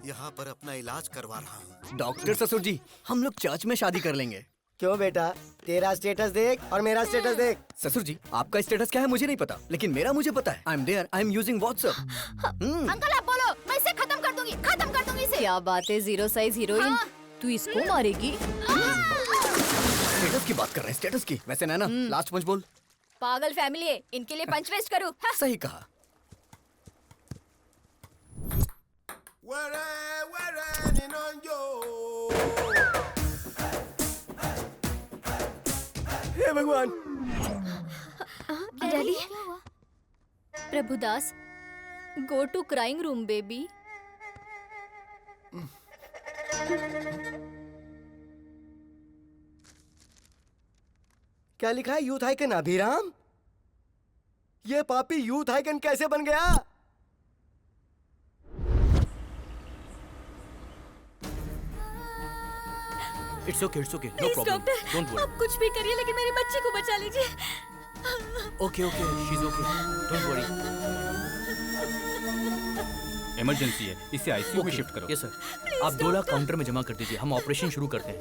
यहाँ पर अपना इलाज करवा रहा हूँ। डॉक्टर ससुर जी, हम लोग चर्च में शादी कर लेंगे। क्यों बेटा, तेरा स्टेटस देख और मेरा स्टेटस देख। ससुर जी, आपका स्टेटस क्या है मुझे नहीं पता, लेकिन मेरा मुझे पता है। I am there, I am using WhatsApp. Uncle आप बोलो, मैं इसे खत्म कर दूंगी इसे। क्या बात है जीरो साइज हीरोइन, तू इसको मारेगी? स्टेटस की बात कर रहे हैं, स्टेटस की। वैसे नैना, लास्ट पंच बोल। पागल फैमिली है, इनके लिए पंच वेस्ट करूँ? सही कहा। हे भगवान! Daddy, Prabhudas, go to crying room baby. क्या लिखा है? Youth icon Abhiram? ये पापी यूथ आइकन कैसे बन गया? It's okay, no please problem, doctor, don't worry. आप कुछ भी करिए लेकिन मेरी बच्ची को बचा लीजिए। Okay, she is okay, don't worry. Emergency है, इसे आईसीयू में शिफ्ट करो। यस सर, आप 2 लाख काउंटर में जमा कर दीजिए, हम ऑपरेशन शुरू करते हैं।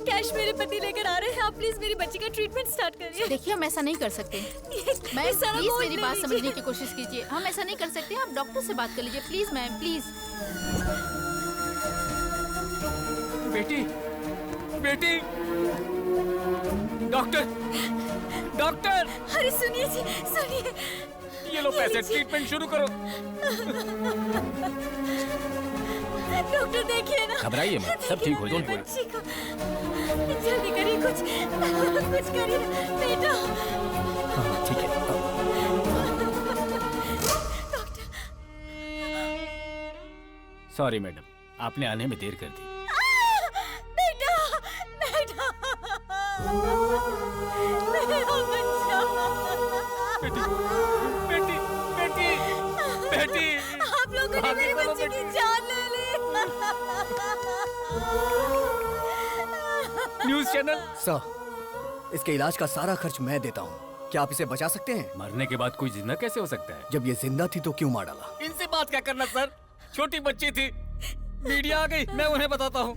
कैश मेरे पति लेकर आ रहे हैं, आप प्लीज मेरी बच्ची का ट्रीटमेंट स्टार्ट करिए। देखिए, हम ऐसा नहीं कर सकते। मैम प्लीज मेरी बात समझने की कोशिश कीजिए। हम ऐसा नहीं कर सकते, आप डॉक्टर से बात कर लीजिए प्लीज मैम, प्लीज। बेटी, डॉक्टर, अरे सुनिए जी, सुनिए। ये लो पैसे, ट्रीटमेंट शुरू करो। डॉक्टर देखिए ना, घबराइए मत, सब ठीक हो जाएगा। बच्ची को जल्दी करिए, कुछ करिए बेटा। ठीक है। सॉरी मैडम, आपने आने में देर कर दी। बेटा, मेरा बच्चा। बेटी, आप लोगों ने मेरी बच्ची की जान ले ली। News channel. सर, इसके इलाज का सारा खर्च मैं देता हूँ। क्या आप इसे बचा सकते हैं? मरने के बाद कोई जिंदा कैसे हो सकता है? जब ये जिंदा थी तो क्यों मार डाला? इनसे बात क्या करना सर, छोटी बच्ची थी, मीडिया आ गई, मैं उन्हें बताता हूँ।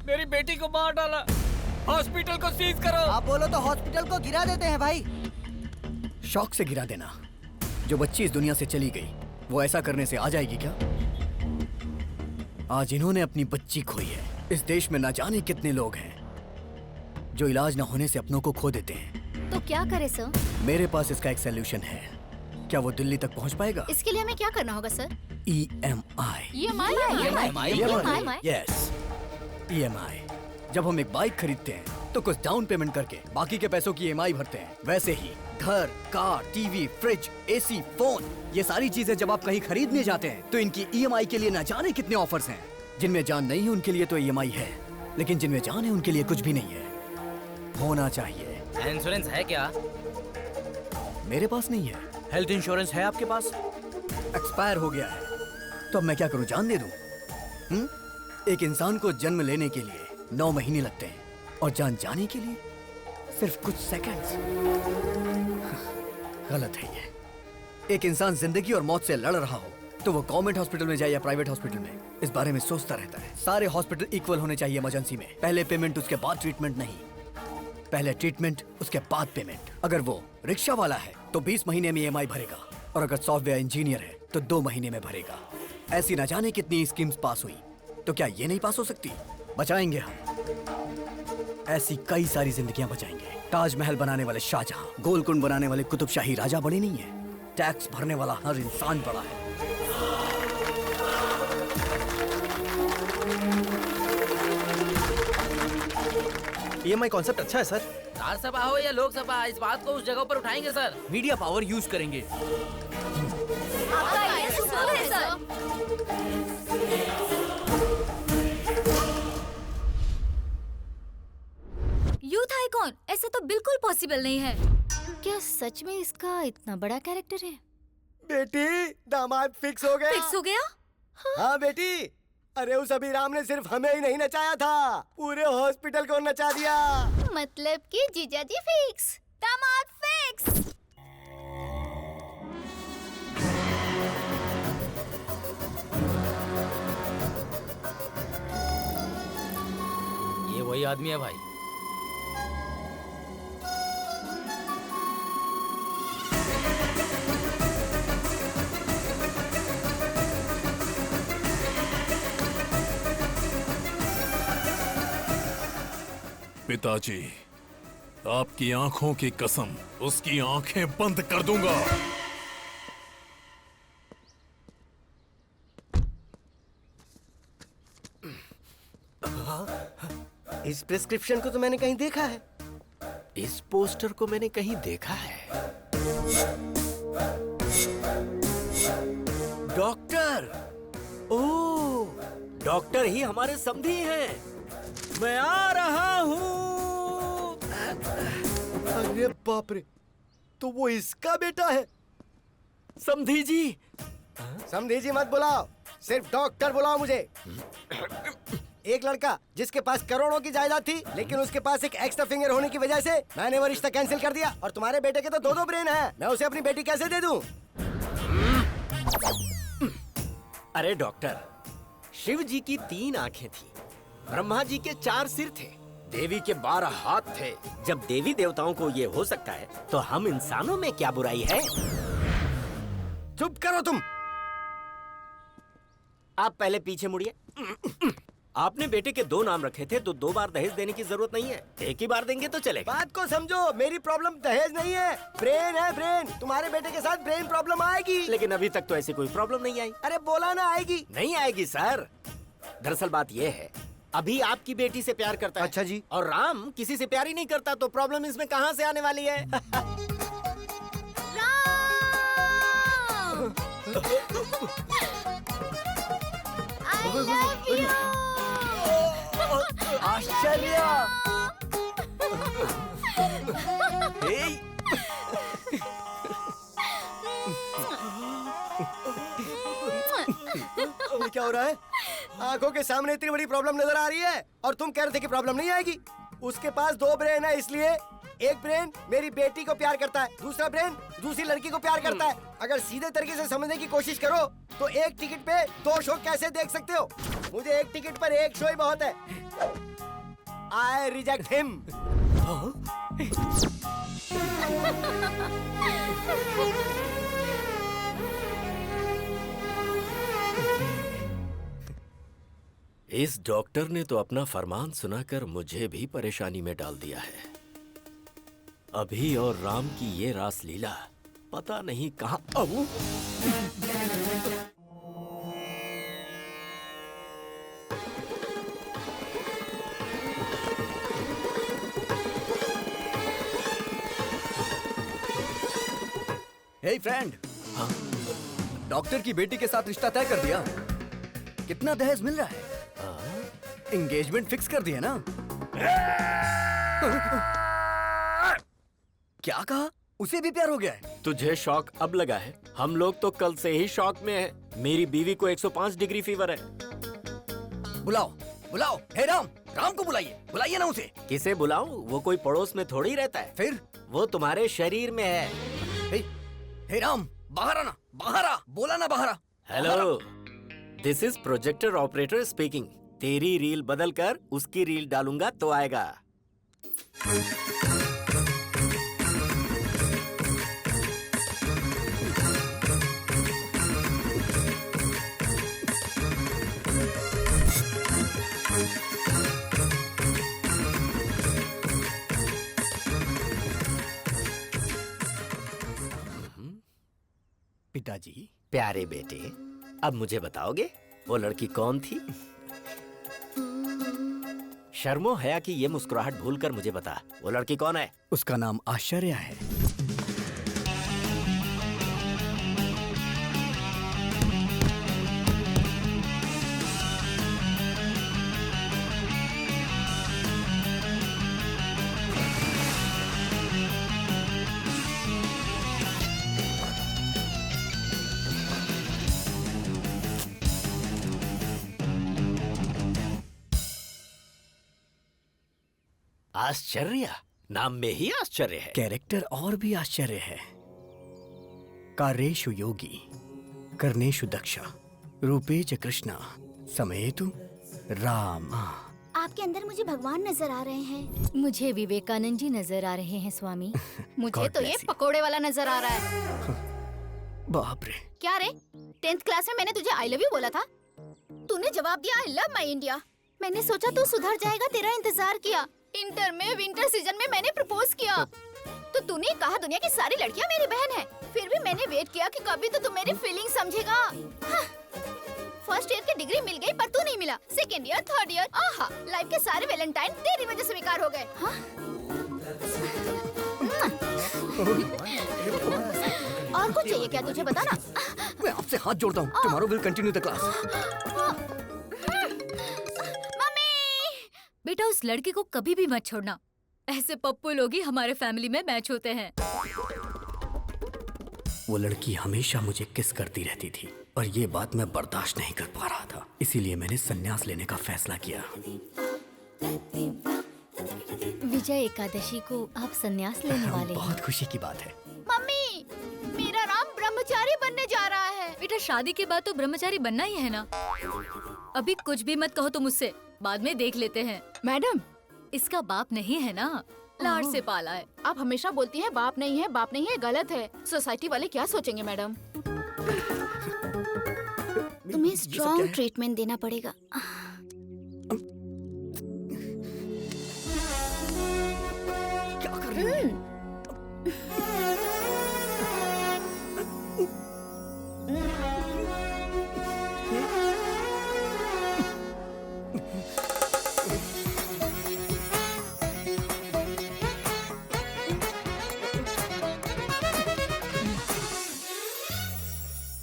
मेरी बेटी को मार डाला, हॉस्पिटल को सीज करो। आप बोलो तो हॉस्पिटल को गिरा देते हैं भाई। शौक से गिरा देना। जो बच्ची इस दुनिया से चली गई, वो ऐसा करने से आ जाएगी क्या? आज इन्होंने अपनी बच्ची खोई है। इस देश में ना जाने कितने लोग हैं जो इलाज न होने से अपनों को खो देते हैं। तो क्या करे सर? मेरे पास इसका एक सलूशन है। क्या वो दिल्ली तक पहुंच पाएगा? इसके लिए हमें क्या करना होगा सर? EMI। Yes, EMI। जब हम एक बाइक खरीदते हैं तो कुछ डाउन पेमेंट करके बाकी के पैसों की EMI भरते हैं। वैसे ही घर, car, TV, fridge, AC, phone, ये सारी चीजें जब आप कहीं खरीदने जाते हैं तो इनकी EMI के लिए न जाने कितने ऑफर्स हैं। जिनमें जान नहीं है उनके लिए तो EMI है, लेकिन जिनमें जान है उनके लिए कुछ भी नहीं है। होना चाहिए। इंश्योरेंस है क्या? मेरे पास नहीं है। हेल्थ इंश्योरेंस है आपके पास? एक्सपायर हो गया है। तो अब मैं क्या करूं, जान दे दूं? एक इंसान को जन्म लेने के लिए 9 महीने लगते हैं और जान जाने के लिए सिर्फ कुछ सेकंड्स। गलत है ये। एक इंसान जिंदगी और मौत से लड़ रहा हो तो वो गवर्नमेंट हॉस्पिटल में जाए या प्राइवेट हॉस्पिटल में, इस बारे में सोचता रहता है। सारे हॉस्पिटल इक्वल होने चाहिए इमरजेंसी में। पहले पेमेंट उसके बाद ट्रीटमेंट नहीं, पहले ट्रीटमेंट उसके बाद पेमेंट। अगर वो रिक्शा वाला है तो 20 महीने में EMI भरेगा, और अगर सॉफ्टवेयर इंजीनियर है तो 2 महीने में भरेगा। ऐसी न जाने कितनी स्कीम्स पास हुई, तो क्या ये नहीं पास हो सकती? बचाएंगे हम। ऐसी कई सारी जिंदगियां बचाएंगे। ताजमहल बनाने वाले शाहजहां, गोलकुंड बनाने वाले कुतुब शाही राजा बड़े नहीं है, टैक्स भरने वाला हर इंसान बड़ा है। EMI कॉन्सेप्ट अच्छा है सर। राज्यसभा हो या लोकसभा, इस बात को उस जगह पर उठाएंगे सर। मीडिया पावर यूज करेंगे। आपका ये सुपर है सर। यूथ आइकॉन, ऐसा तो बिल्कुल पॉसिबल नहीं है। क्या सच में इसका इतना बड़ा कैरेक्टर है? बेटी, दामाद फिक्स हो गया। फिक्स हो गया? हाँ बेटी, अरे उस अभिराम ने सिर्फ हमें ही नहीं नचाया था, पूरे हॉस्पिटल को नचा दिया। मतलब कि जीजाजी फिक्स, दामाद फिक्स। ये वही आदमी है भाई। पिताजी, आपकी आंखों की कसम, उसकी आंखें बंद कर दूंगा। इस प्रिस्क्रिप्शन को तो मैंने कहीं देखा है। इस पोस्टर को मैंने कहीं देखा है। डॉक्टर, ओह, डॉक्टर ही हमारे समधी हैं। मैं आ रहा हूँ। अरे बाप रे, तो वो इसका बेटा है। समधी जी। समधी जी मत बुलाओ, सिर्फ डॉक्टर बुलाओ मुझे। एक लड़का जिसके पास करोड़ों की जायदाद थी, लेकिन उसके पास एक एक्स्ट्रा फिंगर होने की वजह से मैंने वो रिश्ता कैंसिल कर दिया। और तुम्हारे बेटे के तो दो ब्रेन हैं। मैं उसे अपनी बेटी कैसे दे दूं? अरे डॉक्टर, शिव जी की 3 आंखें थी, ब्रह्मा जी के 4 सिर थे, देवी के 12 हाथ थे। जब देवी देवताओं को ये हो सकता है, तो हम इंसानों में क्या बुराई है? चुप करो तुम। आप पहले पीछे मुड़िए। आपने बेटे के 2 नाम रखे थे, तो 2 बार दहेज देने की जरूरत नहीं है। एक ही बार देंगे तो चलेगा। बात को समझो, मेरी प्रॉब्लम दहेज नहीं है, ब्रेन है ब्रेन। तुम्हारे बेटे के साथ ब्रेन प्रॉब्लम आएगी। लेकिन अभी तक तो ऐसी कोई प्रॉब्लम नहीं आई। अरे बोला ना आएगी। नहीं आएगी सर। दरअसल बात ये है, अभी आपकी बेटी से प्यार करता है। अच्छा जी। और राम किसी से प्यार ही नहीं करता, तो प्रॉब्लम इसमें कहाँ से आने वाली है? I love you. आश्चर्य। ये क्या हो रहा है? आंखों के सामने इतनी बड़ी प्रॉब्लम नजर आ रही है और तुम कह रहे थे कि प्रॉब्लम नहीं आएगी। उसके पास 2 ब्रेन है, इसलिए एक ब्रेन मेरी बेटी को प्यार करता है, दूसरा ब्रेन दूसरी लड़की को प्यार करता है। अगर सीधे तरीके से समझने की कोशिश करो तो एक टिकट पे 2 शो कैसे देख सकते हो? मुझे एक टिकट पर एक शो ही बहुत है। I reject him. इस डॉक्टर ने तो अपना फरमान सुनाकर मुझे भी परेशानी में डाल दिया है। अभी और राम की ये रास लीला पता नहीं कहाँ। हे फ्रेंड, डॉक्टर की बेटी के साथ रिश्ता तय कर दिया। कितना दहेज मिल रहा है? एंगेजमेंट फिक्स कर दिया ना? क्या कहा? उसे भी प्यार हो गया है? तुझे शॉक अब लगा है? हम लोग तो कल से ही शॉक में हैं। मेरी बीवी को 105 डिग्री फीवर है। बुलाओ, बुलाओ। हे राम, राम को बुलाइए, बुलाइए ना उसे। किसे बुलाऊं? वो कोई पड़ोस में थोड़ी रहता है। फिर? वो तुम्हारे शरीर में है। हे राम, बाहर आना, बाहर आ, बोला ना बाहर आ। Hello, this is projector operator speaking. तेरी रील बदल कर उसकी रील डालूंगा तो आएगा। पिताजी। प्यारे बेटे, अब मुझे बताओगे वो लड़की कौन थी? शर्मो हया की ये मुस्कुराहट भूलकर मुझे बता, वो लड़की कौन है? उसका नाम आश्चर्य है। आश्चर्य, नाम में ही आश्चर्य है। कैरेक्टर और भी आश्चर्य है। कार्येषु योगी, कर्णेषु दक्षा, रूपेच कृष्णा, समयेतु राम। आपके अंदर मुझे भगवान नजर आ रहे हैं। मुझे विवेकानंद जी नजर आ रहे हैं स्वामी। मुझे तो ये पकोड़े वाला नजर आ रहा है। बाप रे। क्या रे, 10th क्लास में मैंने तुझे आई लव यू बोला था, तूने जवाब दिया आई लव माई इंडिया। मैंने सोचा तू सुधर जाएगा, तेरा इंतजार किया। इंटर में विंटर सीजन में मैंने प्रपोज किया तो तूने कहा दुनिया की सारी लड़कियां मेरी बहन है। फिर भी मैंने वेट किया कि कभी तो तू मेरी फीलिंग समझेगा। फर्स्ट ईयर की डिग्री मिल गई पर तू नहीं मिला। सेकंड ईयर, थर्ड ईयर, आहा, लाइफ के सारे वैलेंटाइन तेरी वजह से बेकार हो गए। और कुछ चाहिए क्या तुझे, बता ना। मैं आपसे हाथ जोड़ता हूँ। Tomorrow will continue the class. बेटा उस लड़की को कभी भी मत छोड़ना। ऐसे पप्पू लोग ही हमारे फैमिली में मैच होते हैं। वो लड़की हमेशा मुझे किस करती रहती थी और ये बात मैं बर्दाश्त नहीं कर पा रहा था। इसीलिए मैंने संन्यास लेने का फैसला किया। विजय एकादशी को आप संन्यास लेने वाले हैं। बहुत खुशी की बात है। मम्मी, मेरा राम ब्रह्मचारी बनने जा रहा है। बेटा शादी के बाद तो ब्रह्मचारी बनना ही है ना। अभी कुछ भी मत कहो तुम मुझसे, बाद में देख लेते हैं। मैडम, इसका बाप नहीं है ना, लाड़ से पाला है। आप हमेशा बोलती हैं बाप नहीं है, बाप नहीं है, गलत है। सोसाइटी वाले क्या सोचेंगे मैडम? तुम्हें स्ट्रॉन्ग ट्रीटमेंट देना पड़ेगा। क्या कर रही हो?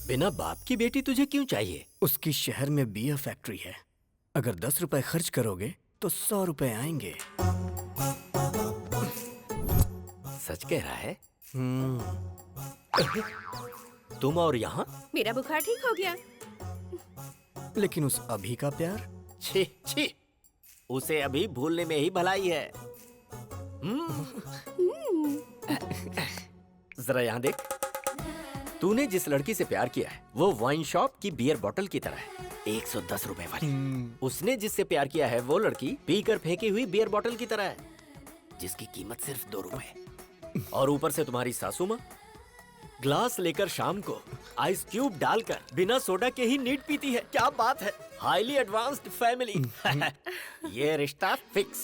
बिना बाप की बेटी तुझे क्यों चाहिए? उसकी शहर में बियर फैक्ट्री है। अगर 10 रुपए खर्च करोगे तो 100 रुपए आएंगे। सच कह रहा है? तुम और यहाँ? मेरा बुखार ठीक हो गया। लेकिन उस अभी का प्यार? छी छी, उसे अभी भूलने में ही भलाई है। जरा यहाँ देख, तूने जिस लड़की से प्यार किया है वो वाइन शॉप की बियर बोतल की तरह है, 110 रुपए वाली। उसने जिससे प्यार किया है वो लड़की पीकर फेंकी हुई बियर बोतल की तरह है, जिसकी कीमत सिर्फ 2 रुपए। और ऊपर से तुम्हारी सासू माँ ग्लास लेकर शाम को आइस क्यूब डालकर बिना सोडा के ही नीट पीती है। क्या बात है, हाईली एडवांस्ड फैमिली। ये रिश्ता फिक्स।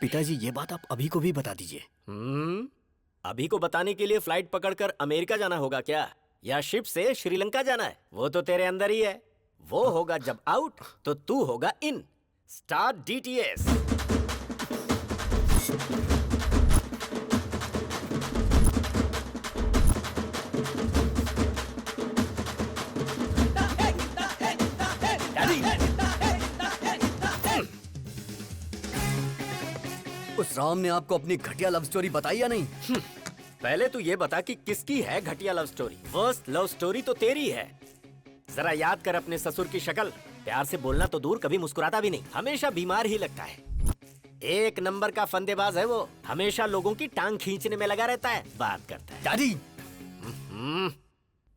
पिताजी, ये बात आप अभी को भी बता दीजिए। अभी को बताने के लिए फ्लाइट पकड़कर अमेरिका जाना होगा क्या, या शिप से श्रीलंका जाना है? वो तो तेरे अंदर ही है। वो होगा जब आउट तो तू होगा इन। Start DTS। उस राम ने आपको अपनी घटिया लव स्टोरी बताई या नहीं? पहले तू ये बता कि किसकी है घटिया love story. Worst love story तो तेरी है। जरा याद कर अपने ससुर की शक्ल। प्यार से बोलना तो दूर, कभी मुस्कुराता भी नहीं, हमेशा बीमार ही लगता है। एक नंबर का फंदेबाज है वो, हमेशा लोगों की टांग खींचने में लगा रहता है, बात करता है। दादी!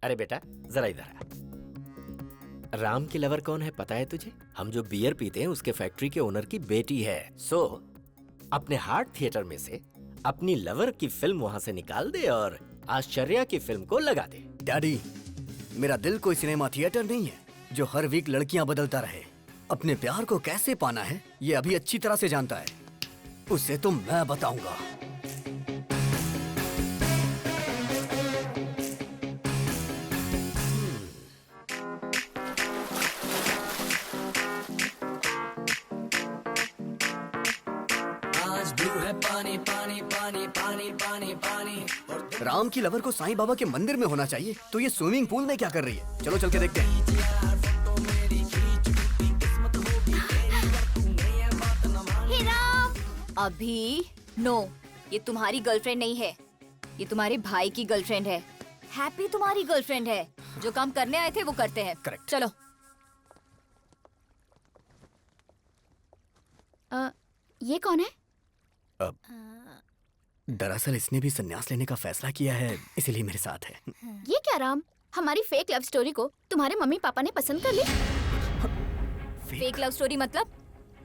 अरे बेटा जरा इधर आ। राम की लवर कौन है पता है तुझे? हम जो बियर पीते हैं उसके फैक्ट्री के ओनर की बेटी है। सो अपने हार्ट थिएटर में से अपनी लवर की फिल्म वहां से निकाल दे और आश्चर्या की फिल्म को लगा दे। डैडी, मेरा दिल कोई सिनेमा थिएटर नहीं है जो हर वीक लड़कियां बदलता रहे। अपने प्यार को कैसे पाना है ये अभी अच्छी तरह से जानता है। उसे तो मैं बताऊंगा। पानी पानी पानी पानी पानी पानी। राम की लवर को साईं बाबा के मंदिर में होना चाहिए, तो ये स्विमिंग पूल में क्या कर रही है? चलो चल के देखते हैं। हे राम! अभी नो, ये तुम्हारी गर्लफ्रेंड नहीं है, ये तुम्हारे भाई की गर्लफ्रेंड है। हैप्पी तुम्हारी गर्लफ्रेंड है। जो काम करने आए थे वो करते हैं। करेक्ट। चलो। ये कौन है? दरअसल इसने भी संन्यास लेने का फैसला किया है, इसीलिए मेरे साथ है। ये क्या राम, हमारी फेक लव स्टोरी को तुम्हारे मम्मी पापा ने पसंद कर ली? फेक लव स्टोरी मतलब?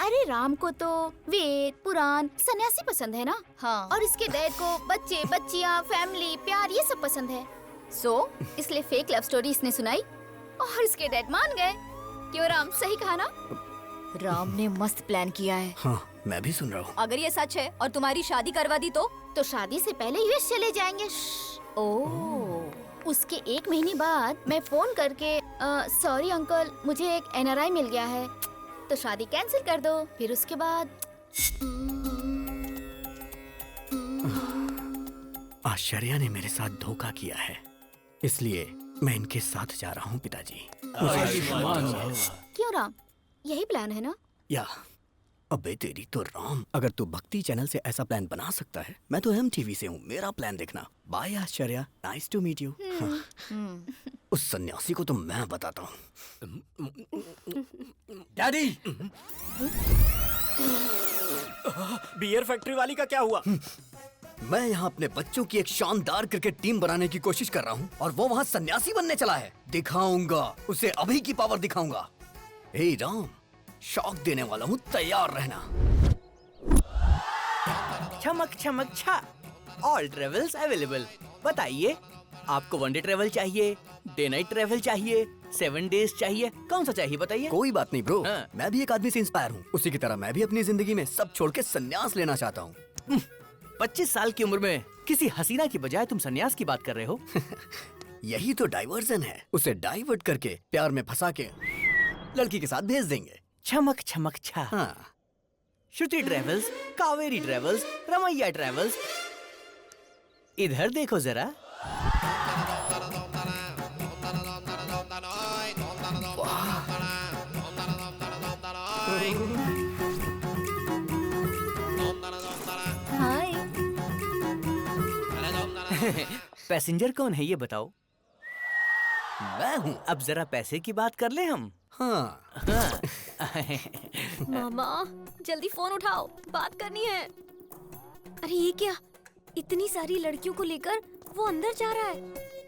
अरे राम को तो वेद पुराण सन्यासी पसंद है ना। हाँ। और इसके डैड को बच्चे बच्चियाँ फैमिली प्यार ये सब पसंद है। इसलिए फेक लव स्टोरी इसने सुनाई और इसके डैड मान गए। क्यों राम, सही कहा ना? राम ने मस्त प्लान किया है। हाँ, मैं भी सुन रहा हूँ। अगर ये सच है और तुम्हारी शादी करवा दी तो शादी से पहले यूएस चले जाएंगे। उसके 1 महीने बाद मैं फोन करके सॉरी अंकल, मुझे एक NRI मिल गया है, तो शादी कैंसिल कर दो। फिर उसके बाद आश्चर्या ने मेरे साथ धोखा किया है, इसलिए मैं इनके साथ जा रहा हूँ पिताजी। क्यों राम, यही प्लान है ना? या अबे तेरी तो राम, अगर तू भक्ति चैनल से ऐसा प्लान बना सकता है, मैं तो MTV से हूँ, मेरा प्लान देखना। बाय आश्चर्या, नाइस टू मीट यू। उस सन्यासी को तो मैं बताता हूँ। डैडी, बियर फैक्ट्री वाली का क्या हुआ? मैं यहाँ अपने बच्चों की एक शानदार क्रिकेट टीम बनाने की कोशिश कर रहा हूँ और वो वहाँ सन्यासी बनने चला है। दिखाऊंगा उसे, अभी की पावर दिखाऊंगा। हे राम, शॉक देने वाला हूँ, तैयार रहना। चमक चमक छा, ऑल ट्रेवल्स अवेलेबल। बताइए, आपको 1 डे ट्रेवल चाहिए, डे नाइट ट्रेवल चाहिए, 7 डेज चाहिए, कौन सा चाहिए बताइए? कोई बात नहीं ब्रो, मैं भी एक आदमी से इंस्पायर हूँ। उसी की तरह मैं भी अपनी जिंदगी में सब छोड़ के संन्यास लेना चाहता हूँ। 25 साल की उम्र में किसी हसीना की बजाय तुम संन्यास की बात कर रहे हो? यही तो डाइवर्जन है, उसे डाइवर्ट करके प्यार में फंसा के लड़की के साथ भेज देंगे। चमक चमक छा। हाँ। Shruti travels, Kaveri travels, Ramaiah travels, इधर देखो जरा। हाय। पैसेंजर कौन है ये बताओ? मैं हूँ। अब जरा पैसे की बात कर ले हम। हाँ। मामा जल्दी फोन उठाओ, बात करनी है। अरे ये क्या, इतनी सारी लड़कियों को लेकर वो अंदर जा रहा है।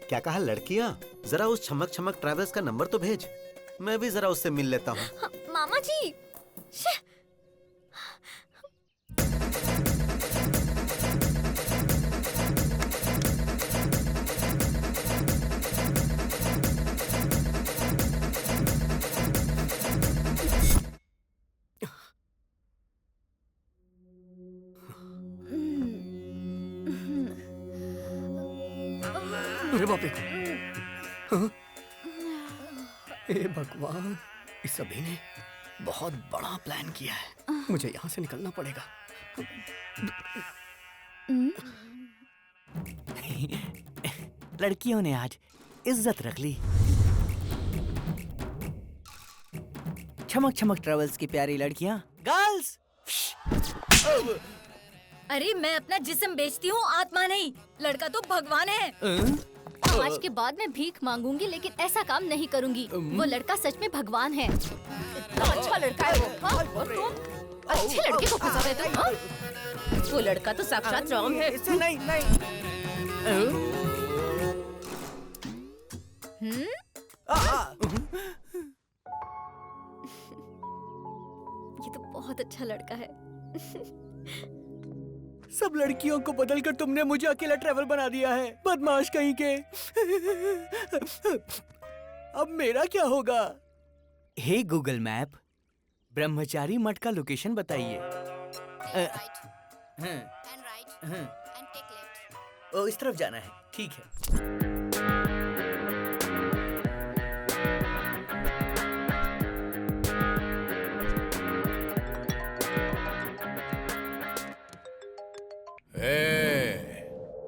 क्या कहा लड़कियाँ? जरा उस छमक छमक ट्रैवल्स का नंबर तो भेज, मैं भी जरा उससे मिल लेता हूँ। हाँ, मामा जी। अरे बाप रे, हाँ? हे भगवान, इस सभी ने बहुत बड़ा प्लान किया है। मुझे यहाँ से निकलना पड़ेगा। लड़कियों ने आज इज्जत रख ली। चमक चमक ट्रेवल्स की प्यारी लड़कियाँ, गर्ल्स। अरे मैं अपना जिस्म बेचती हूँ, आत्मा नहीं। लड़का तो भगवान है। आज के बाद मैं भीख मांगूंगी, लेकिन ऐसा काम नहीं करूंगी। वो लड़का सच में भगवान है। इतना अच्छा लड़का है वो। हाँ? और तुम अच्छे लड़के को फंसा रहे तुम। हाँ? वो लड़का तो साक्षात राम है। इसे नहीं नहीं। ये तो बहुत अच्छा लड़का है। सब लड़कियों को बदलकर तुमने मुझे अकेला ट्रैवल बना दिया है, बदमाश कहीं के। अब मेरा क्या होगा? हे गूगल मैप, ब्रह्मचारी मठ का लोकेशन बताइए। ओ, इस तरफ जाना है, ठीक है।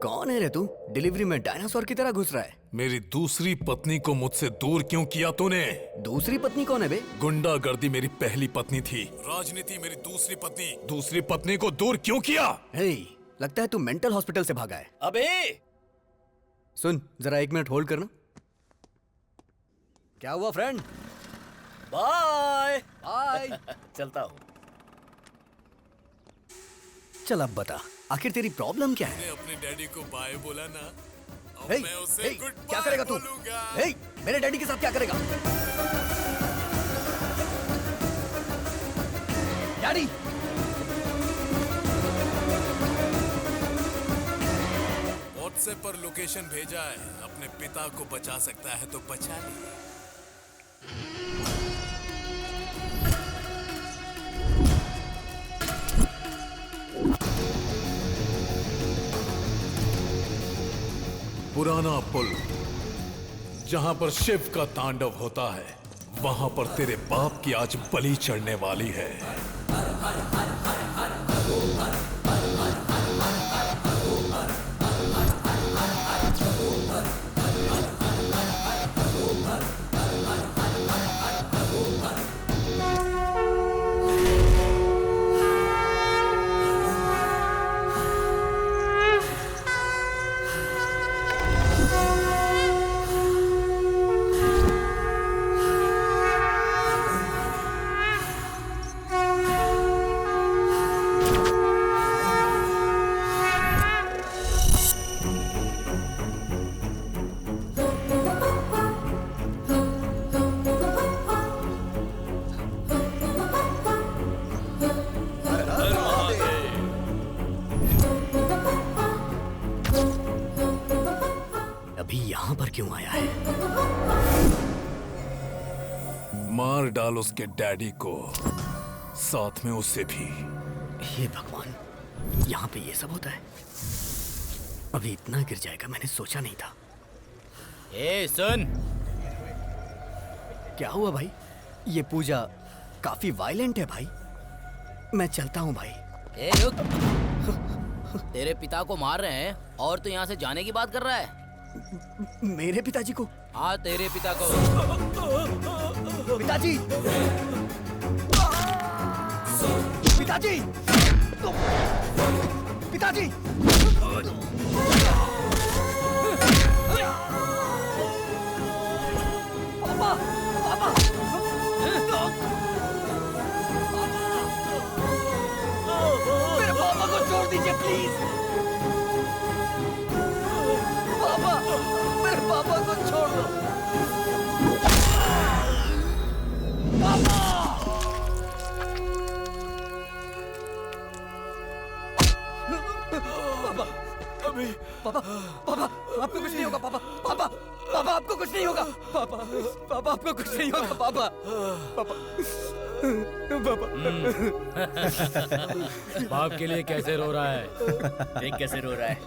कौन है रे तू? डिलीवरी में डायनासोर की तरह घुस रहा है। मेरी दूसरी पत्नी को मुझसे दूर क्यों किया तूने? दूसरी पत्नी कौन है बे? गुंडागर्दी मेरी पहली पत्नी थी, राजनीति मेरी दूसरी पत्नी। दूसरी पत्नी को दूर क्यों किया? हे, लगता है तू मेंटल हॉस्पिटल से भागा है। अबे सुन, जरा 1 मिनट होल्ड करना। क्या हुआ फ्रेंड? Bye bye. चलता हूँ। चल अब बता, आखिर तेरी प्रॉब्लम क्या है? मैंने अपने डैडी को बाय बोला ना, अब हे, मैं उसे हे, गुड क्या करेगा तू? हे, मेरे डैडी के साथ क्या करेगा? डैडी! व्हाट्सएप पर लोकेशन भेजा है, अपने पिता को बचा सकता है तो बचा ले। पुराना पुल जहां पर शिव का तांडव होता है, वहां पर तेरे बाप की आज बलि चढ़ने वाली है। अभी यहाँ पर क्यों आया है? मार डाल उसके डैडी को, साथ में उसे भी। हे भगवान, यहाँ पे ये सब होता है? अभी इतना गिर जाएगा मैंने सोचा नहीं था। ए सुन, क्या हुआ भाई? ये पूजा काफी वायलेंट है भाई। मैं चलता हूँ भाई। ए रुक, तेरे पिता को मार रहे हैं और तू यहाँ से जाने की बात कर रहा है? मेरे पिताजी को? हाँ तेरे पिता को। पिताजी! पिताजी! पिताजी! पापा! पापा! मेरे पापा को छोड़ दीजिए प्लीज। पापा, मेरे पापा को छोड़ दो। पापा! पापा, अभी पापा, पापा, आपको कुछ नहीं होगा पापा, पापा, पापा आपको कुछ नहीं होगा, पापा, पापा आपको कुछ नहीं होगा, पापा, पापा, पापा। बाप के लिए कैसे रो रहा है? देख कैसे रो रहा है।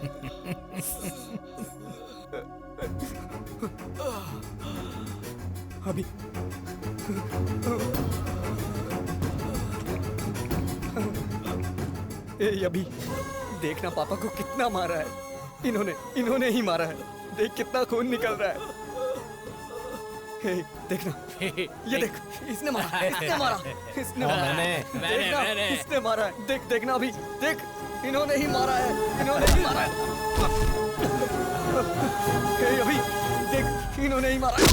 अभी ए अभी देखना पापा को कितना मारा है। इन्होंने ही मारा है। देख कितना खून निकल रहा है। हे देखना, ये देख, इसने मारा, इसने मारा, इसने मारा। मैंने इसने मारा है। देख देखना अभी, देख इन्होंने ही मारा है, इन्होंने ही मारा है। हे अभी देख, इन्होंने ही मारा है।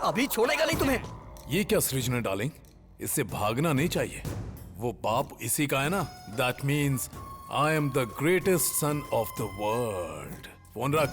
अभी छोड़ेगा नहीं तुम्हें। ये क्या सृजना डार्लिंग, इससे भागना नहीं चाहिए। वो बाप इसी का है ना। That means I am the greatest son of the world. Phone रख।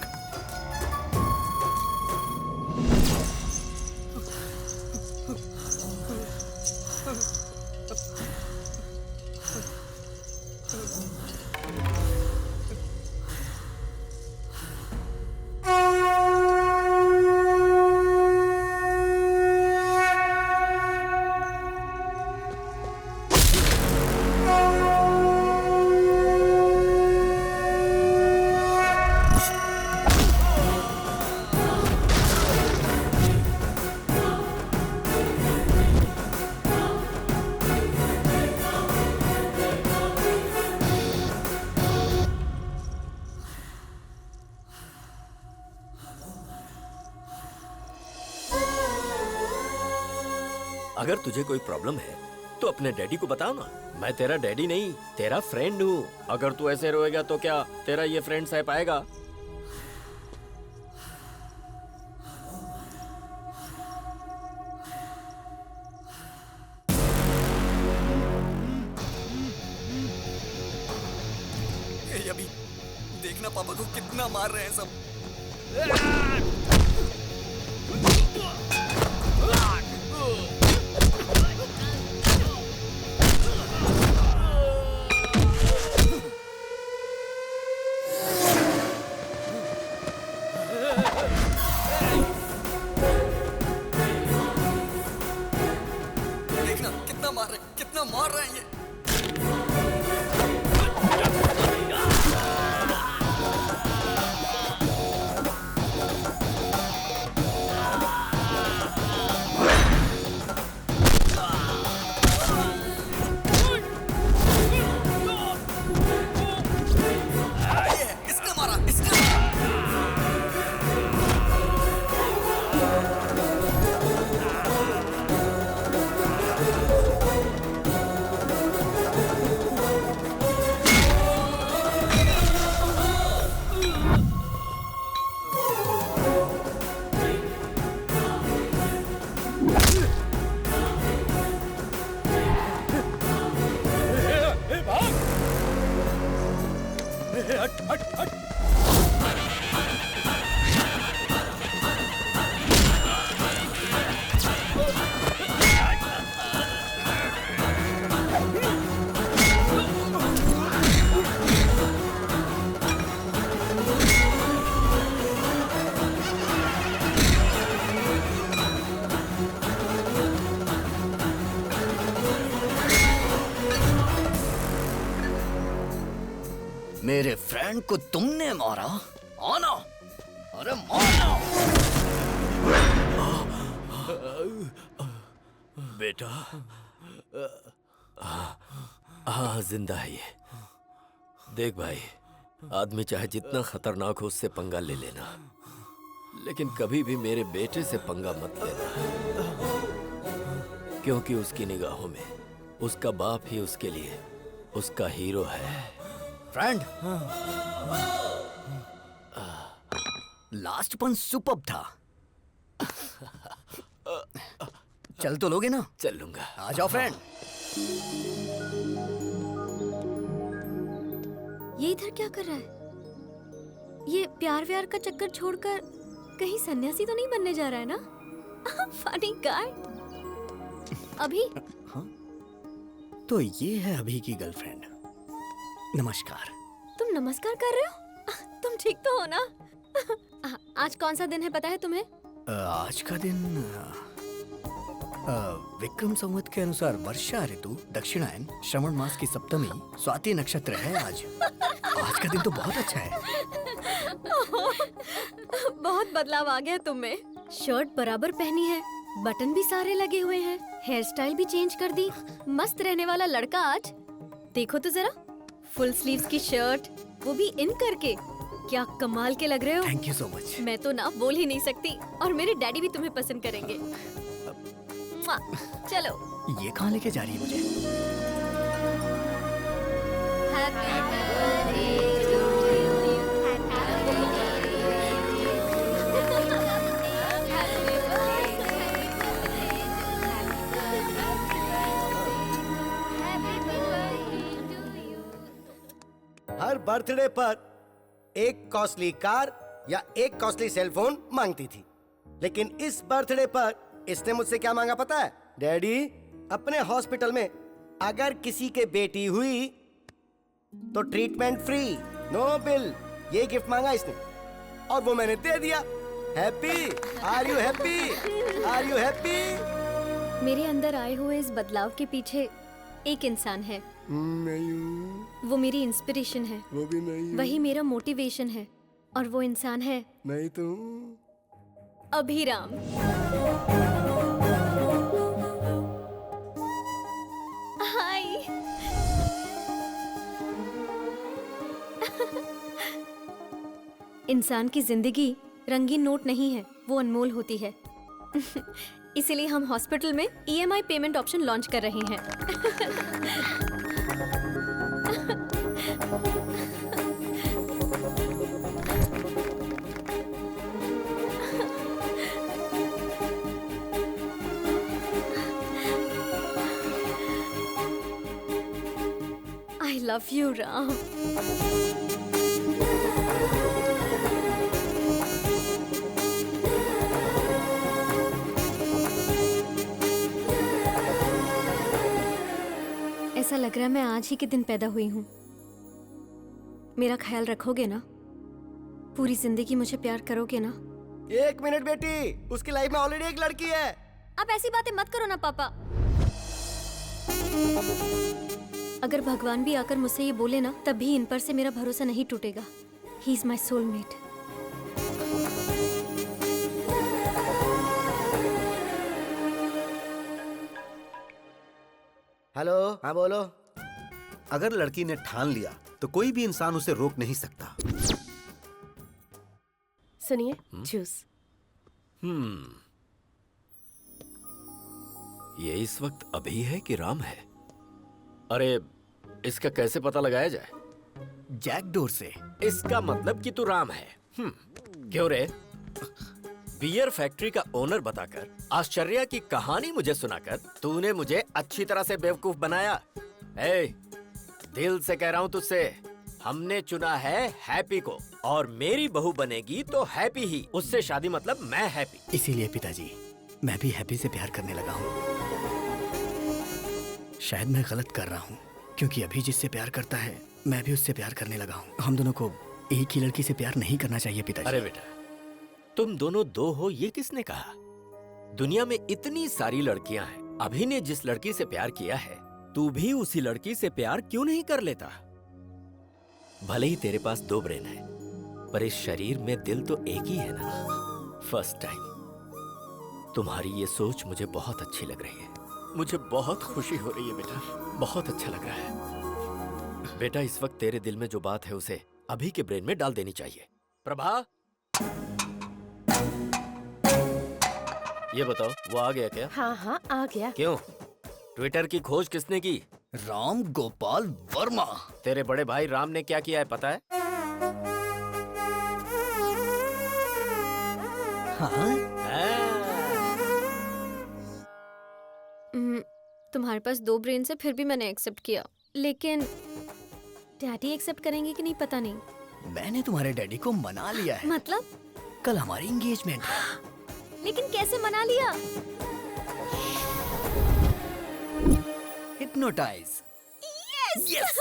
अगर तुझे कोई प्रॉब्लम है तो अपने डैडी को बताओ ना। मैं तेरा डैडी नहीं, तेरा फ्रेंड हूँ। अगर तू ऐसे रोएगा तो क्या तेरा ये फ्रेंड सह पाएगा? देखना पापा को कितना मार रहे हैं सब। देखना कितना मार रहे हैं ये। मेरे फ्रेंड को तुमने मारा? आना, अरे मारना। बेटा, हाँ जिंदा है ये। देख भाई, आदमी चाहे जितना खतरनाक हो उससे पंगा ले लेना, लेकिन कभी भी मेरे बेटे से पंगा मत लेना, क्योंकि उसकी निगाहों में उसका बाप ही उसके लिए उसका हीरो है। फ्रेंड, लास्ट पंच सुपर्ब था। चल तो लोगे ना? चल लूंगा। आ जाओ फ्रेंड। ये इधर क्या कर रहा है? ये प्यार व्यार का चक्कर छोड़कर कहीं सन्यासी तो नहीं बनने जा रहा है ना? Funny guy. अभी? हाँ? तो ये है अभी की गर्लफ्रेंड। नमस्कार। तुम नमस्कार कर रहे हो? तुम ठीक तो हो ना? आज कौन सा दिन है पता है तुम्हें? आज का दिन विक्रम संवत के अनुसार वर्षा ऋतु, दक्षिणायन, श्रवण मास की सप्तमी, स्वाति नक्षत्र है आज। आज का दिन तो बहुत अच्छा है। बहुत बदलाव आ गया तुम में। शर्ट बराबर पहनी है, बटन भी सारे लगे हुए हैं, हेयर स्टाइल भी चेंज कर दी। मस्त रहने वाला लड़का आज। देखो तो जरा, फुल स्लीव्स की शर्ट, वो भी इन करके। क्या कमाल के लग रहे हो। Thank you so much. मैं तो ना बोल ही नहीं सकती, और मेरे डैडी भी तुम्हें पसंद करेंगे। चलो। ये कहाँ लेके जा रही है मुझे? Happy birthday to you. हर बर्थडे पर एक कॉस्टली कार या एक कॉस्टली सेलफोन मांगती थी, लेकिन इस बर्थडे पर इसने मुझसे क्या मांगा पता है? डैडी, अपने हॉस्पिटल में अगर किसी के बेटी हुई तो ट्रीटमेंट फ्री, नो बिल। ये गिफ्ट मांगा इसने और वो मैंने दे दिया। Happy? Are you happy? Are you happy? मेरे अंदर आए हुए इस बदलाव के पीछे एक इंसान है। नहीं हूँ। वो मेरी इंस्पिरेशन है। वो भी नहीं हूँ। वही मेरा मोटिवेशन है, और वो इंसान है नहीं तो अभिराम। हाय। इंसान की जिंदगी रंगीन नोट नहीं है, वो अनमोल होती है। इसीलिए हम हॉस्पिटल में EMI पेमेंट ऑप्शन लॉन्च कर रहे हैं। I love you, Ram. ऐसा लग रहा है मैं आज ही के दिन पैदा हुई हूँ। मेरा ख्याल रखोगे ना? पूरी जिंदगी मुझे प्यार करोगे ना? 1 मिनट बेटी, उसकी लाइफ में ऑलरेडी एक लड़की है। आप ऐसी बातें मत करो ना पापा। अगर भगवान भी आकर मुझसे ये बोले ना, तब भी इन पर से मेरा भरोसा नहीं टूटेगा। He is my soulmate. Hello, हाँ बोलो। अगर लड़की ने ठान लिया तो कोई भी इंसान उसे रोक नहीं सकता। सुनिए, जूस। ये इस वक्त अभी है कि राम है? अरे इसका कैसे पता लगाया जाए? जैकडोर से। इसका मतलब कि तू राम है। क्यों रे? बियर फैक्ट्री का ओनर बताकर, आश्चर्य की कहानी मुझे सुनाकर तूने मुझे अच्छी तरह से बेवकूफ बनाया। ए, दिल से कह रहा हूँ तुझसे, हमने चुना है हैप्पी को, और मेरी बहू बनेगी तो हैप्पी ही। उससे शादी मतलब मैं हैप्पी। इसीलिए पिताजी मैं भी हैप्पी से प्यार करने लगा हूँ। शायद मैं गलत कर रहा हूँ, क्योंकि अभी जिससे प्यार करता है मैं भी उससे प्यार करने लगा हूँ। हम दोनों को एक ही लड़की से प्यार नहीं करना चाहिए पिताजी। अरे बेटा, तुम दोनों दो हो ये किसने कहा? दुनिया में इतनी सारी लड़कियां हैं। अभी ने जिस लड़की से प्यार किया है, तू भी उसी लड़की से प्यार क्यों नहीं कर लेता? भले ही तेरे पास 2 ब्रेन है, पर इस शरीर में दिल तो एक ही है ना। फर्स्ट टाइम तुम्हारी ये सोच मुझे बहुत अच्छी लग रही है। मुझे बहुत खुशी हो रही है बेटा, बहुत अच्छा लग रहा है। बेटा, इस वक्त तेरे दिल में जो बात है उसे अभी के ब्रेन में डाल देनी चाहिए। प्रभा, ये बताओ, वो आ गया क्या? हाँ हाँ, आ गया। क्यों? ट्विटर की खोज किसने की? राम गोपाल वर्मा। तेरे बड़े भाई राम ने क्या किया है पता है? हाँ? तुम्हारे पास 2 ब्रेन से फिर भी मैंने एक्सेप्ट किया, लेकिन डैडी एक्सेप्ट करेंगे कि नहीं पता नहीं। मैंने तुम्हारे डैडी को मना लिया है। मतलब? कल हमारी एंगेजमेंट है। लेकिन कैसे मना लिया? हिप्नोटाइज। यस।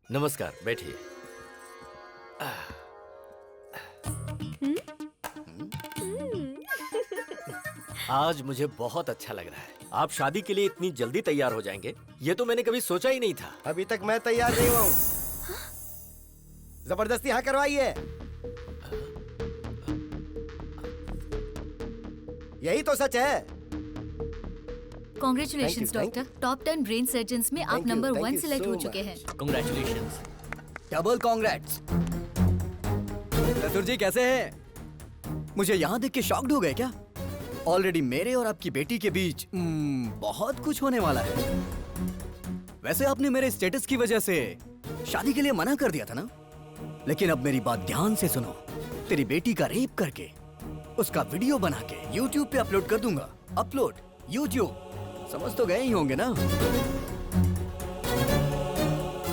नमस्कार, बैठिए। आज मुझे बहुत अच्छा लग रहा है। आप शादी के लिए इतनी जल्दी तैयार हो जाएंगे, ये तो मैंने कभी सोचा ही नहीं था। अभी तक मैं तैयार नहीं हुआ हूँ। जबरदस्ती यहाँ करवाइए। यही तो सच है। Congratulations doctor, top 10 brain surgeons में आप नंबर 1 सिलेक्ट हो चुके हैं। कांग्रेचुलेशंस। Double congrats. चतुर जी कैसे हैं? मुझे यहाँ देख के शॉक्ड हो गए क्या? ऑलरेडी मेरे और आपकी बेटी के बीच बहुत कुछ होने वाला है। वैसे आपने मेरे स्टेटस की वजह से शादी के लिए मना कर दिया था ना, लेकिन अब मेरी बात ध्यान से सुनो। तेरी बेटी का रेप करके उसका वीडियो बना के YouTube पे अपलोड कर दूंगा। अपलोड YouTube, समझ तो गए ही होंगे ना?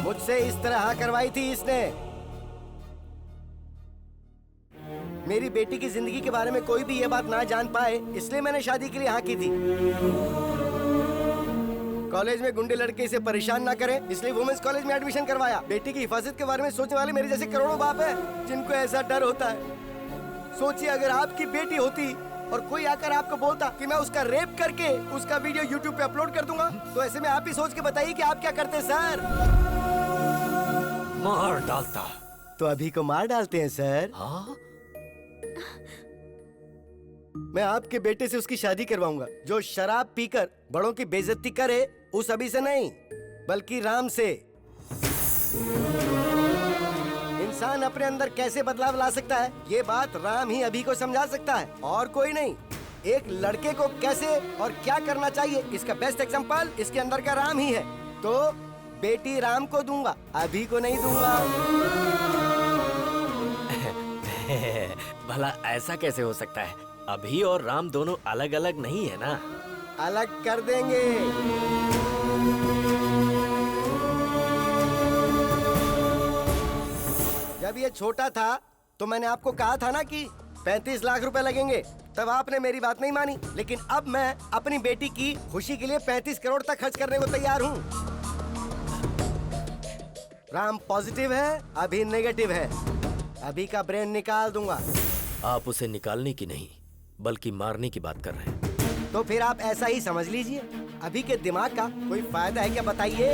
मुझसे इस तरह हाँ करवाई थी इसने। मेरी बेटी की जिंदगी के बारे में कोई भी ये बात ना जान पाए, इसलिए मैंने शादी के लिए हाँ की थी। कॉलेज में गुंडे लड़के इसे परेशान ना करें, इसलिए वुमेन्स कॉलेज में एडमिशन करवाया। बेटी की हिफाजत के बारे में सोचने वाले मेरे जैसे करोड़ों बाप हैं, जिनको ऐसा डर होता है। सोचिए अगर आपकी बेटी होती और कोई आकर आपको बोलता कि मैं उसका रेप करके उसका वीडियो YouTube पे अपलोड कर दूंगा, तो ऐसे में आप ही सोच के बताइए कि आप क्या करते सर? मार डालता। तो अभी को मार डालते हैं सर। हाँ? मैं आपके बेटे से उसकी शादी करवाऊंगा, जो शराब पीकर बड़ों की बेइज्जती करे, उस अभी से नहीं बल्कि राम से। इंसान अपने अंदर कैसे बदलाव ला सकता है, ये बात राम ही अभी को समझा सकता है, और कोई नहीं। एक लड़के को कैसे और क्या करना चाहिए, इसका बेस्ट एग्जांपल इसके अंदर का राम ही है। तो बेटी राम को दूंगा, अभी को नहीं दूंगा। भला ऐसा कैसे हो सकता है? अभी और राम दोनों अलग अलग नहीं है ना? अलग कर देंगे। जब ये छोटा था तो मैंने आपको कहा था ना कि 35 लाख रुपए लगेंगे। तब आपने मेरी बात नहीं मानी, लेकिन अब मैं अपनी बेटी की खुशी के लिए 35 करोड़ तक खर्च करने को तैयार हूँ। राम पॉजिटिव है, अभी नेगेटिव है। अभी का ब्रेन निकाल दूंगा। आप उसे निकालने की नहीं बल्कि मारने की बात कर रहे हैं। तो फिर आप ऐसा ही समझ लीजिए। अभी के दिमाग का कोई फायदा है क्या बताइए?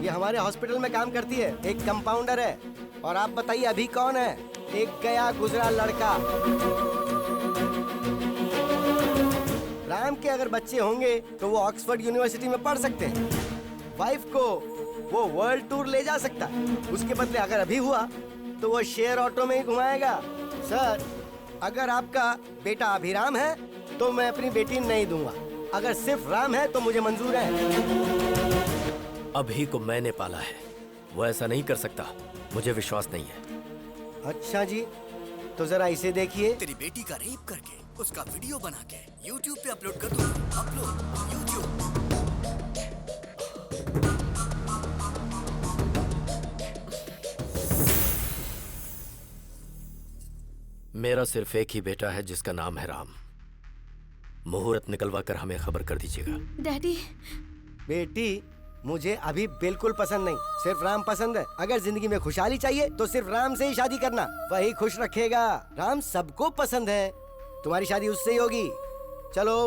ये हमारे हॉस्पिटल में काम करती है, एक कंपाउंडर है। और आप बताइए अभी कौन है? एक गया गुजरा लड़का। राम के अगर बच्चे होंगे तो वो ऑक्सफोर्ड यूनिवर्सिटी में पढ़ सकते हैं। वाइफ को वो वर्ल्ड टूर ले जा सकता है। उसके बदले अगर अभी हुआ तो वो शेयर ऑटो में ही घुमाएगा। सर, अगर आपका बेटा अभिराम है तो मैं अपनी बेटी नहीं दूंगा। अगर सिर्फ राम है तो मुझे मंजूर है। अभी को मैंने पाला है, वो ऐसा नहीं कर सकता। मुझे विश्वास नहीं है। अच्छा जी, तो जरा इसे देखिए। तेरी बेटी का रेप करके उसका वीडियो बना के YouTube पे अपलोड कर दूंगा। Upload YouTube। मेरा सिर्फ एक ही बेटा है जिसका नाम है राम। मुहूर्त निकलवा कर हमें खबर कर दीजिएगा। डैडी। बेटी, मुझे अभी बिल्कुल पसंद नहीं, सिर्फ राम पसंद है। अगर जिंदगी में खुशहाली चाहिए तो सिर्फ राम से ही शादी करना, वही खुश रखेगा। राम सबको पसंद है, तुम्हारी शादी उससे ही होगी। चलो।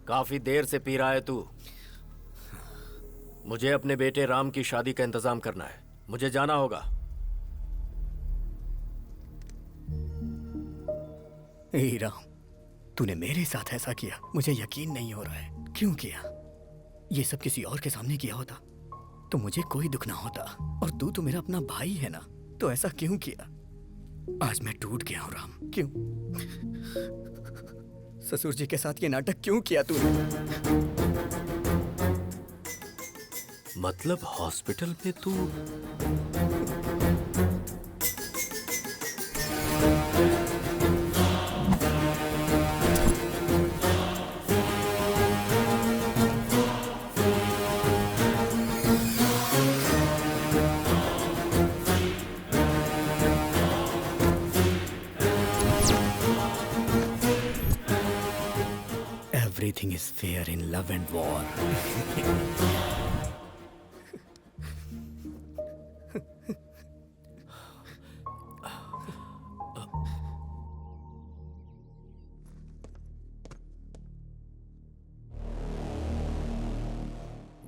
काफी देर से पी रहा है तू। मुझे अपने बेटे राम की शादी का इंतजाम करना है। मुझे जाना होगा। ए राम, तूने मेरे साथ ऐसा किया, मुझे यकीन नहीं हो रहा है। क्यों किया? ये सब किसी और के सामने किया होता तो मुझे कोई दुख ना होता। और तू तो मेरा अपना भाई है ना, तो ऐसा क्यों किया? आज मैं टूट गया हूं राम। क्यों? ससुर जी के साथ ये नाटक क्यों किया तूने? मतलब हॉस्पिटल में तू? Everything is fair in love and war.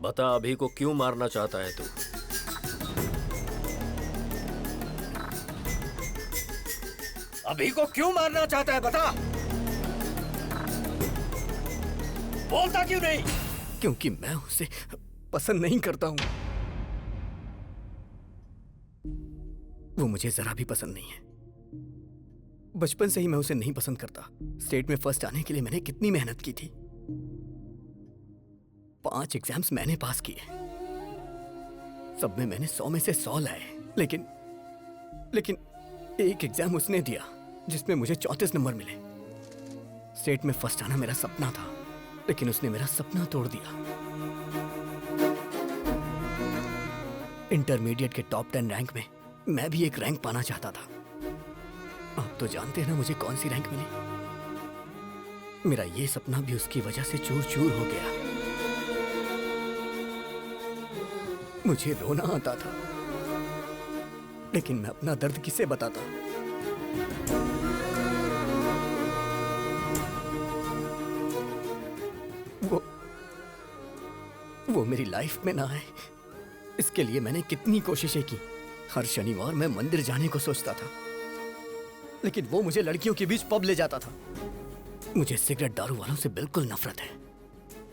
बता, अभी को क्यों मारना चाहता है तू? अभी को क्यों मारना चाहता है, बता। बोलता क्यों नहीं? क्योंकि मैं उसे पसंद नहीं करता हूं। वो मुझे जरा भी पसंद नहीं है। बचपन से ही मैं उसे नहीं पसंद करता। स्टेट में फर्स्ट आने के लिए मैंने कितनी मेहनत की थी। 5 एग्जाम्स मैंने पास किए, सब में मैंने 100 में से 100 लाए। लेकिन एक एग्जाम उसने दिया जिसमें मुझे 34 नंबर मिले। स्टेट में फर्स्ट आना मेरा सपना था, लेकिन उसने मेरा सपना तोड़ दिया। इंटरमीडिएट के टॉप 10 रैंक में मैं भी एक रैंक पाना चाहता था। आप तो जानते हैं ना मुझे कौन सी रैंक मिली। मेरा ये सपना भी उसकी वजह से चूर चूर हो गया। मुझे रोना आता था, लेकिन मैं अपना दर्द किसे बताता? वो मेरी लाइफ में ना आए, इसके लिए मैंने कितनी कोशिशें की। हर शनिवार मैं मंदिर जाने को सोचता था, लेकिन वो मुझे लड़कियों के बीच पब ले जाता था। मुझे सिगरेट दारू वालों से बिल्कुल नफरत है,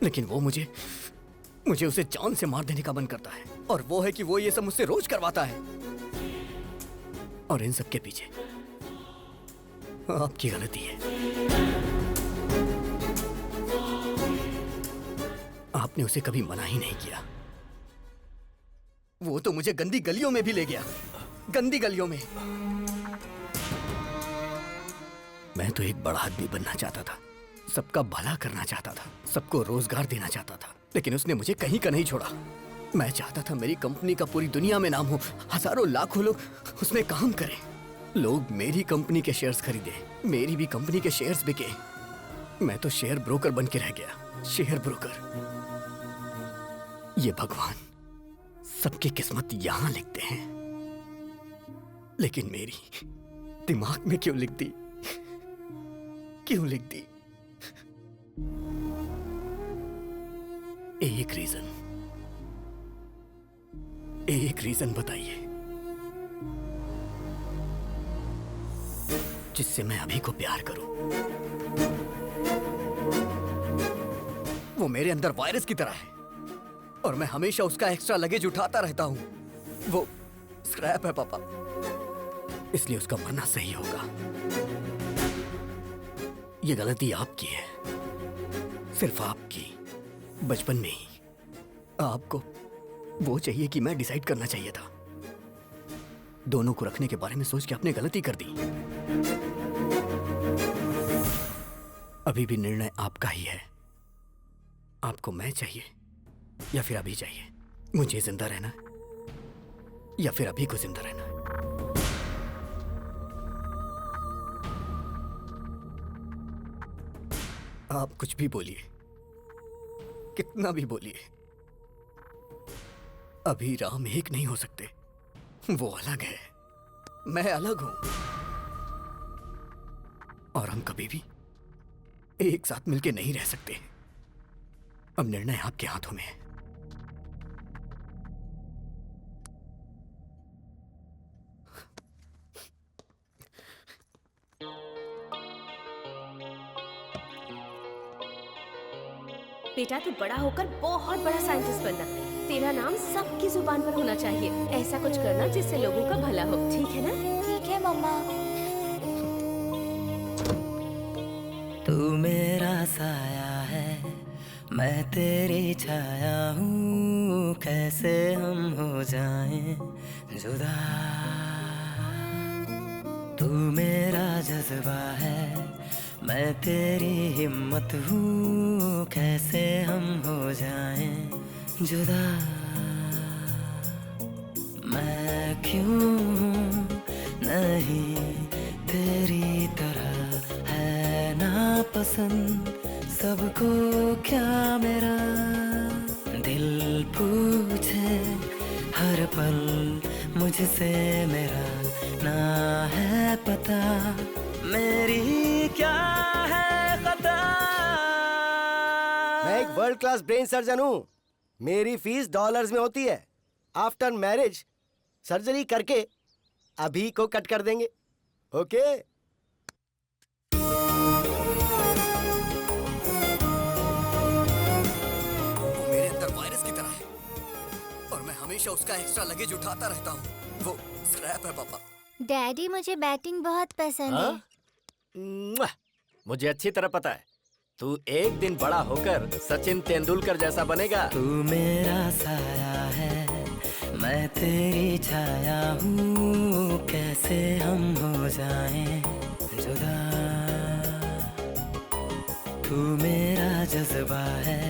लेकिन वो मुझे उसे जान से मार देने का मन करता है। और वो है कि वो ये सब मुझसे रोज करवाता है। और इन सब के पीछे आपकी गलती है। आपने उसे कभी मना ही नहीं किया। वो तो मुझे गंदी गलियों में भी ले गया, गंदी गलियों में। मैं तो एक बड़ा आदमी बनना चाहता था, सबका भला करना चाहता था, सबको रोजगार देना चाहता था, लेकिन उसने मुझे कहीं का नहीं छोड़ा। मैं चाहता था मेरी कंपनी का पूरी दुनिया में नाम हो, हजारों लाखों लोग उसमें काम करें, लोग मेरी कंपनी के शेयर्स खरीदे, मेरी भी कंपनी के शेयर्स बिके। मैं तो शेयर ब्रोकर बन के रह गया, शेयर ब्रोकर। ये भगवान सबकी किस्मत यहां लिखते हैं, लेकिन मेरी दिमाग में क्यों लिख दी, क्यों लिख दी? एक रीजन बताइए जिससे मैं अभी को प्यार करूं। वो मेरे अंदर वायरस की तरह है और मैं हमेशा उसका एक्स्ट्रा लगेज उठाता रहता हूं। वो स्क्रैप है पापा, इसलिए उसका मरना सही होगा। ये गलती आपकी है, सिर्फ आपकी। बचपन में ही आपको वो चाहिए कि मैं डिसाइड करना चाहिए था। दोनों को रखने के बारे में सोच के आपने गलती कर दी। अभी भी निर्णय आपका ही है। आपको मैं चाहिए या फिर अभी चाहिए? मुझे जिंदा रहना है या फिर अभी को जिंदा रहना है? आप कुछ भी बोलिए, कितना भी बोलिए, अभी राम एक नहीं हो सकते। वो अलग है, मैं अलग हूं, और हम कभी भी एक साथ मिलके नहीं रह सकते। अब निर्णय आपके हाथों में है। बेटा तू बड़ा होकर बहुत बड़ा साइंटिस्ट बनना, तेरा नाम सबकी जुबान पर होना चाहिए। ऐसा कुछ करना जिससे लोगों का भला हो, ठीक है ना? ठीक है मम्मा। तू मेरा साया है, मैं तेरी छाया हूँ, कैसे हम हो जाएं जुदा। तू मेरा जज्बा है, मैं तेरी हिम्मत हूँ, कैसे हम हो जाएं जुदा। मैं क्यों हूँ नहीं तेरी तरह, है ना पसंद सबको क्या मेरा। दिल पूछे हर पल मुझसे मेरा, ना है पता मेरी क्या है खता। मैं एक वर्ल्ड क्लास ब्रेन सर्जन हूँ, मेरी फीस डॉलर्स में होती है। आफ्टर मैरिज सर्जरी करके अभी को कट कर देंगे, ओके? वो मेरे अंदर वायरस की तरह है और मैं हमेशा उसका एक्स्ट्रा लगेज उठाता रहता हूँ। वो स्क्रैप है पापा। डैडी मुझे बैटिंग बहुत पसंद है। मुझे अच्छी तरह पता है, तू एक दिन बड़ा होकर सचिन तेंदुलकर जैसा बनेगा। तू मेरा साया है, मैं तेरी छाया हूँ, कैसे हम हो जाएं जुदा। तू मेरा जज्बा है,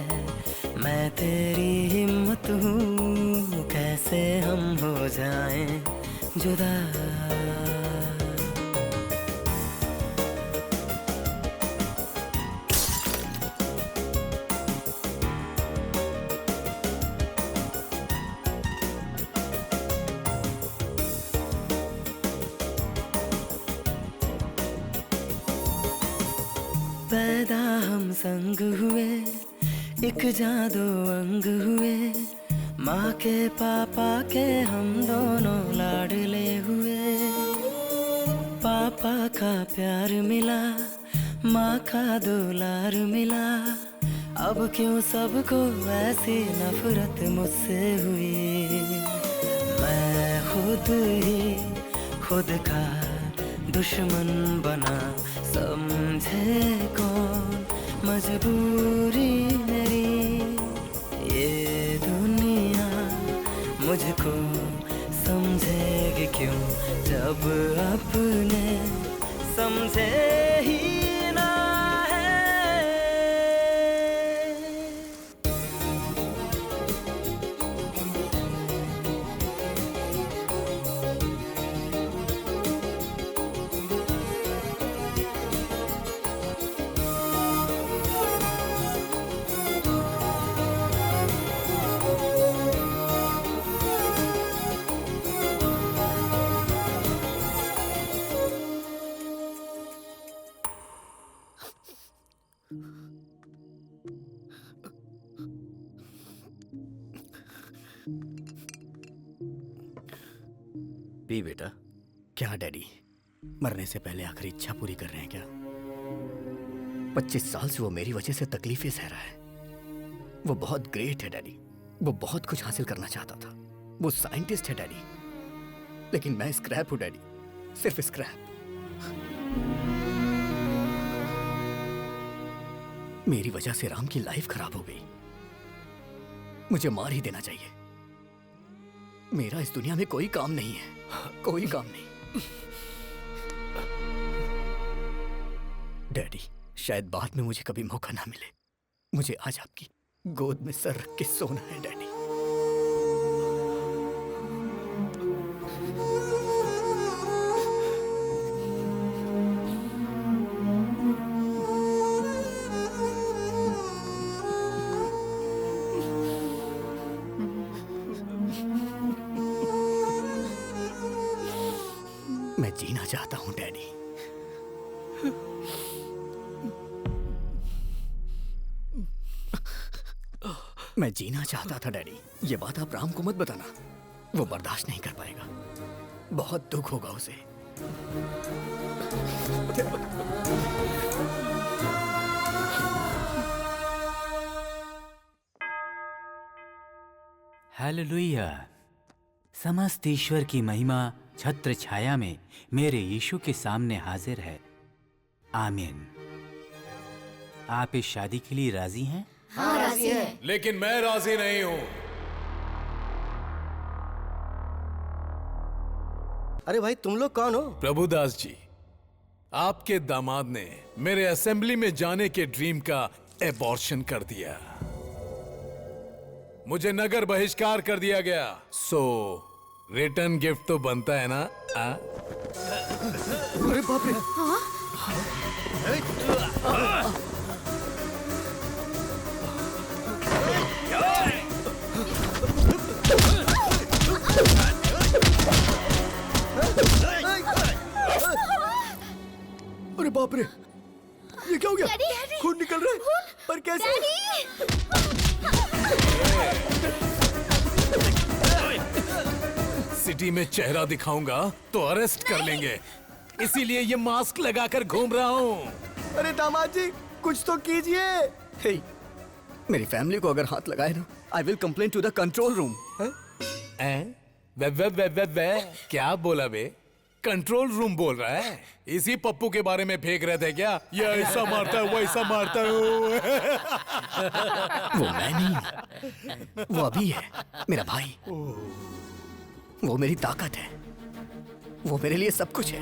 मैं तेरी हिम्मत हूँ, कैसे हम हो जाएं जुदा। पैदा हम संग हुए, एक जादू अंग हुए, माँ के पापा के हम दोनों लाडले हुए। पापा का प्यार मिला, माँ का दुलार मिला, अब क्यों सबको ऐसी नफरत मुझसे हुई। मैं खुद ही खुद का दुश्मन बना, समझे कौन मजबूरी मेरी। ये दुनिया मुझको को समझेगी क्यों जब अपने समझे ही ना है। पी बेटा। क्या डैडी मरने से पहले आखिरी इच्छा पूरी कर रहे हैं क्या? 25 साल से वो मेरी वजह से तकलीफें सह रहा है। वो बहुत ग्रेट है डैडी, वो बहुत कुछ हासिल करना चाहता था, वो साइंटिस्ट है डैडी, लेकिन मैं स्क्रैप हूं डैडी, सिर्फ स्क्रैप। मेरी वजह से राम की लाइफ खराब हो गई। मुझे मार ही देना चाहिए। मेरा इस दुनिया में कोई काम नहीं है, कोई काम नहीं। डैडी शायद बाद में मुझे कभी मौका ना मिले। मुझे आज आपकी गोद में सर रख के सोना है डैडी। मैं जीना चाहता हूं डैडी। मैं जीना चाहता था डैडी। ये बात आप राम को मत बताना, वो बर्दाश्त नहीं कर पाएगा, बहुत दुख होगा उसे। हालेलुया। समस्त ईश्वर की महिमा छत्र छाया में मेरे यीशु के सामने हाजिर है। आमीन। आप इस शादी के लिए राजी हैं? हाँ, राजी हैं। लेकिन मैं राजी नहीं हूं। अरे भाई तुम लोग कौन हो? प्रभुदास जी, आपके दामाद ने मेरे असेंबली में जाने के ड्रीम का एबॉर्शन कर दिया। मुझे नगर बहिष्कार कर दिया गया। रिटर्न गिफ्ट तो बनता है ना? अरे बाप रे! अरे बाप रे! ये क्या हो गया? खून निकल रहा है। पर कैसे? सिटी में चेहरा दिखाऊंगा तो अरेस्ट कर लेंगे, इसीलिए ये मास्क लगाकर घूम रहा हूँ। अरे दामाद जी कुछ तो कीजिए। हे, मेरी फैमिली को अगर हाथ लगाए ना, I will complain to the control room. क्या बोला बे? कंट्रोल रूम बोल रहा है? इसी पप्पू के बारे में फेंक रहे थे क्या? ये ऐसा मारता है, वैसा मारता है। वो मैं नहीं हूँ, वो अभी है, मेरा भाई। वो मेरी ताकत है, वो मेरे लिए सब कुछ है।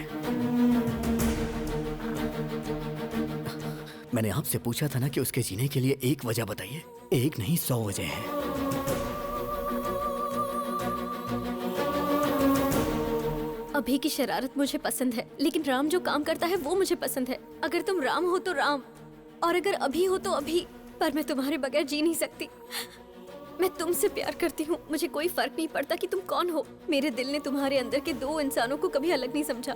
मैंने आपसे पूछा था ना कि उसके जीने के लिए एक वजह बताइए। एक नहीं 100 वजह है। अभी की शरारत मुझे पसंद है, लेकिन राम जो काम करता है वो मुझे पसंद है। अगर तुम राम हो तो राम, और अगर अभी हो तो अभी। पर मैं तुम्हारे बगैर जी नहीं सकती। मैं तुमसे प्यार करती हूँ। मुझे कोई फर्क नहीं पड़ता कि तुम कौन हो। मेरे दिल ने तुम्हारे अंदर के 2 इंसानों को कभी अलग नहीं समझा।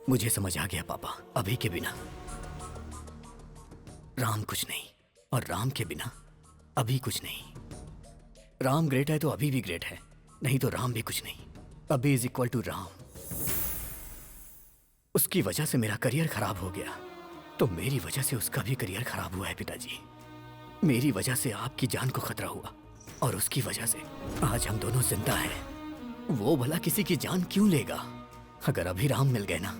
मुझे समझ आ गया पापा। अभी के बिना राम कुछ नहीं, और राम के बिना अभी कुछ नहीं। राम ग्रेट है तो अभी भी ग्रेट है, नहीं तो राम भी कुछ नहीं। अभी इज इक्वल टू राम। उसकी वजह से मेरा करियर खराब हो गया, तो मेरी वजह से उसका भी करियर खराब हुआ है पिताजी। मेरी वजह से आपकी जान को खतरा हुआ, और उसकी वजह से आज हम दोनों जिंदा हैं। वो भला किसी की जान क्यों लेगा? अगर अभी राम मिल गए ना,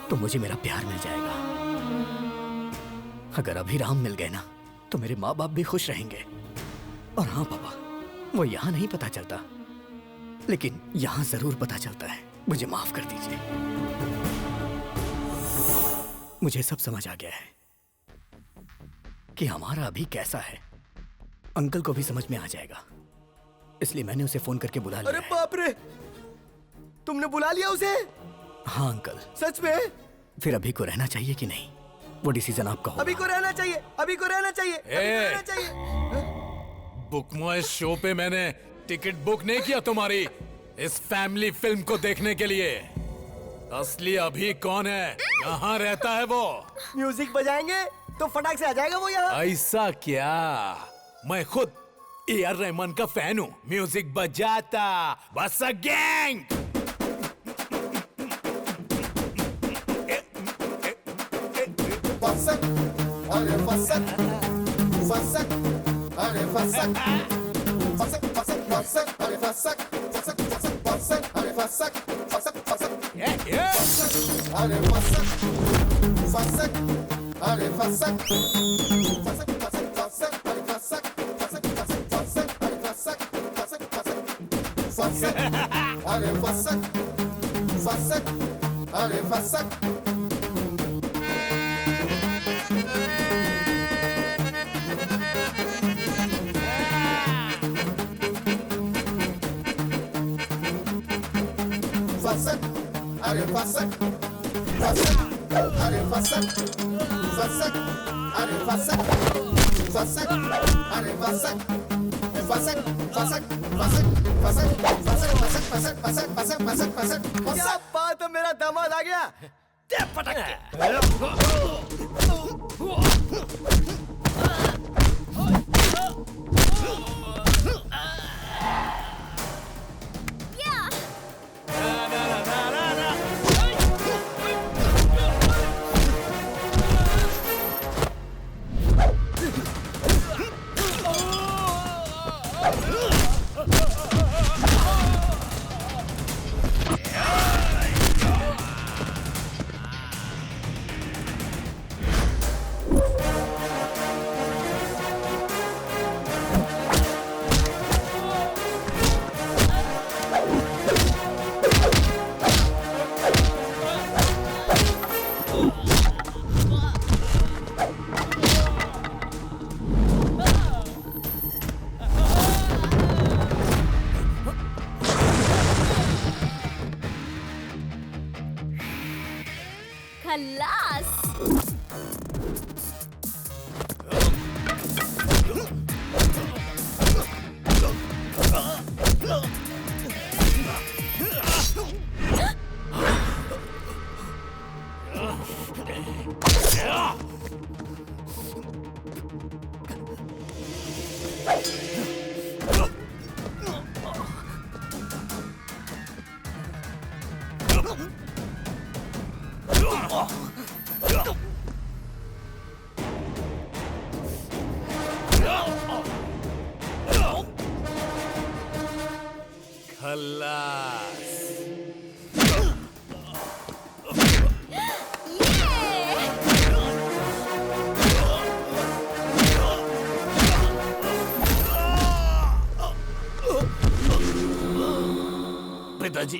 तो मुझे मेरा प्यार मिल जाएगा। अगर अभी राम मिल गए ना तो मेरे माँ बाप भी खुश रहेंगे। और हाँ पापा, वो यहाँ नहीं पता चलता, लेकिन यहाँ जरूर पता चलता है। मुझे माफ कर दीजिए। मुझे सब समझ आ गया है कि हमारा अभी कैसा है। अंकल को भी समझ में आ जाएगा, इसलिए मैंने उसे फोन करके बुला लिया। अरे बाप रे, तुमने बुला लिया उसे? हाँ अंकल। सच में? फिर अभी को रहना चाहिए कि नहीं, वो डिसीजन आपका होगा। अभी को रहना चाहिए, अभी को रहना चाहिए, अभी को रहना चाहिए। बुक माय शो पे मैंने टिकट बुक नहीं किया तुम्हारी इस फैमिली फिल्म को देखने के लिए। असली अभी कौन है, कहाँ रहता है वो? म्यूजिक बजाएंगे तो फटाक से आ जाएगा वो यहाँ। ऐसा क्या? मैं खुद ए.आर. रहमान का फैन हूँ। म्यूजिक बजाता बस गैंग। फसक, अरे फसक, फसक, अरे फसक, फसक, फसक, फसक, अरे फसक, फसक, फसक, फसक, अरे फसक, फसक, फसक, अरे फसक, फसक, अरे फसक, फसक, फसक, फसक, अरे फसक, फसक, फसक, फसक, अरे फसक, फसक, फसक, फसक, अरे फसक, फसक, अरे Phasak. Fassak, are fassak, fassak, are fassak, fassak, are fassak, fassak, are fassak, fassak, fassak, fassak, fassak, fassak, fassak, fassak, fassak, fassak, fassak, क्या बात है, मेरा दामाद आ गया। पटक के। पिताजी,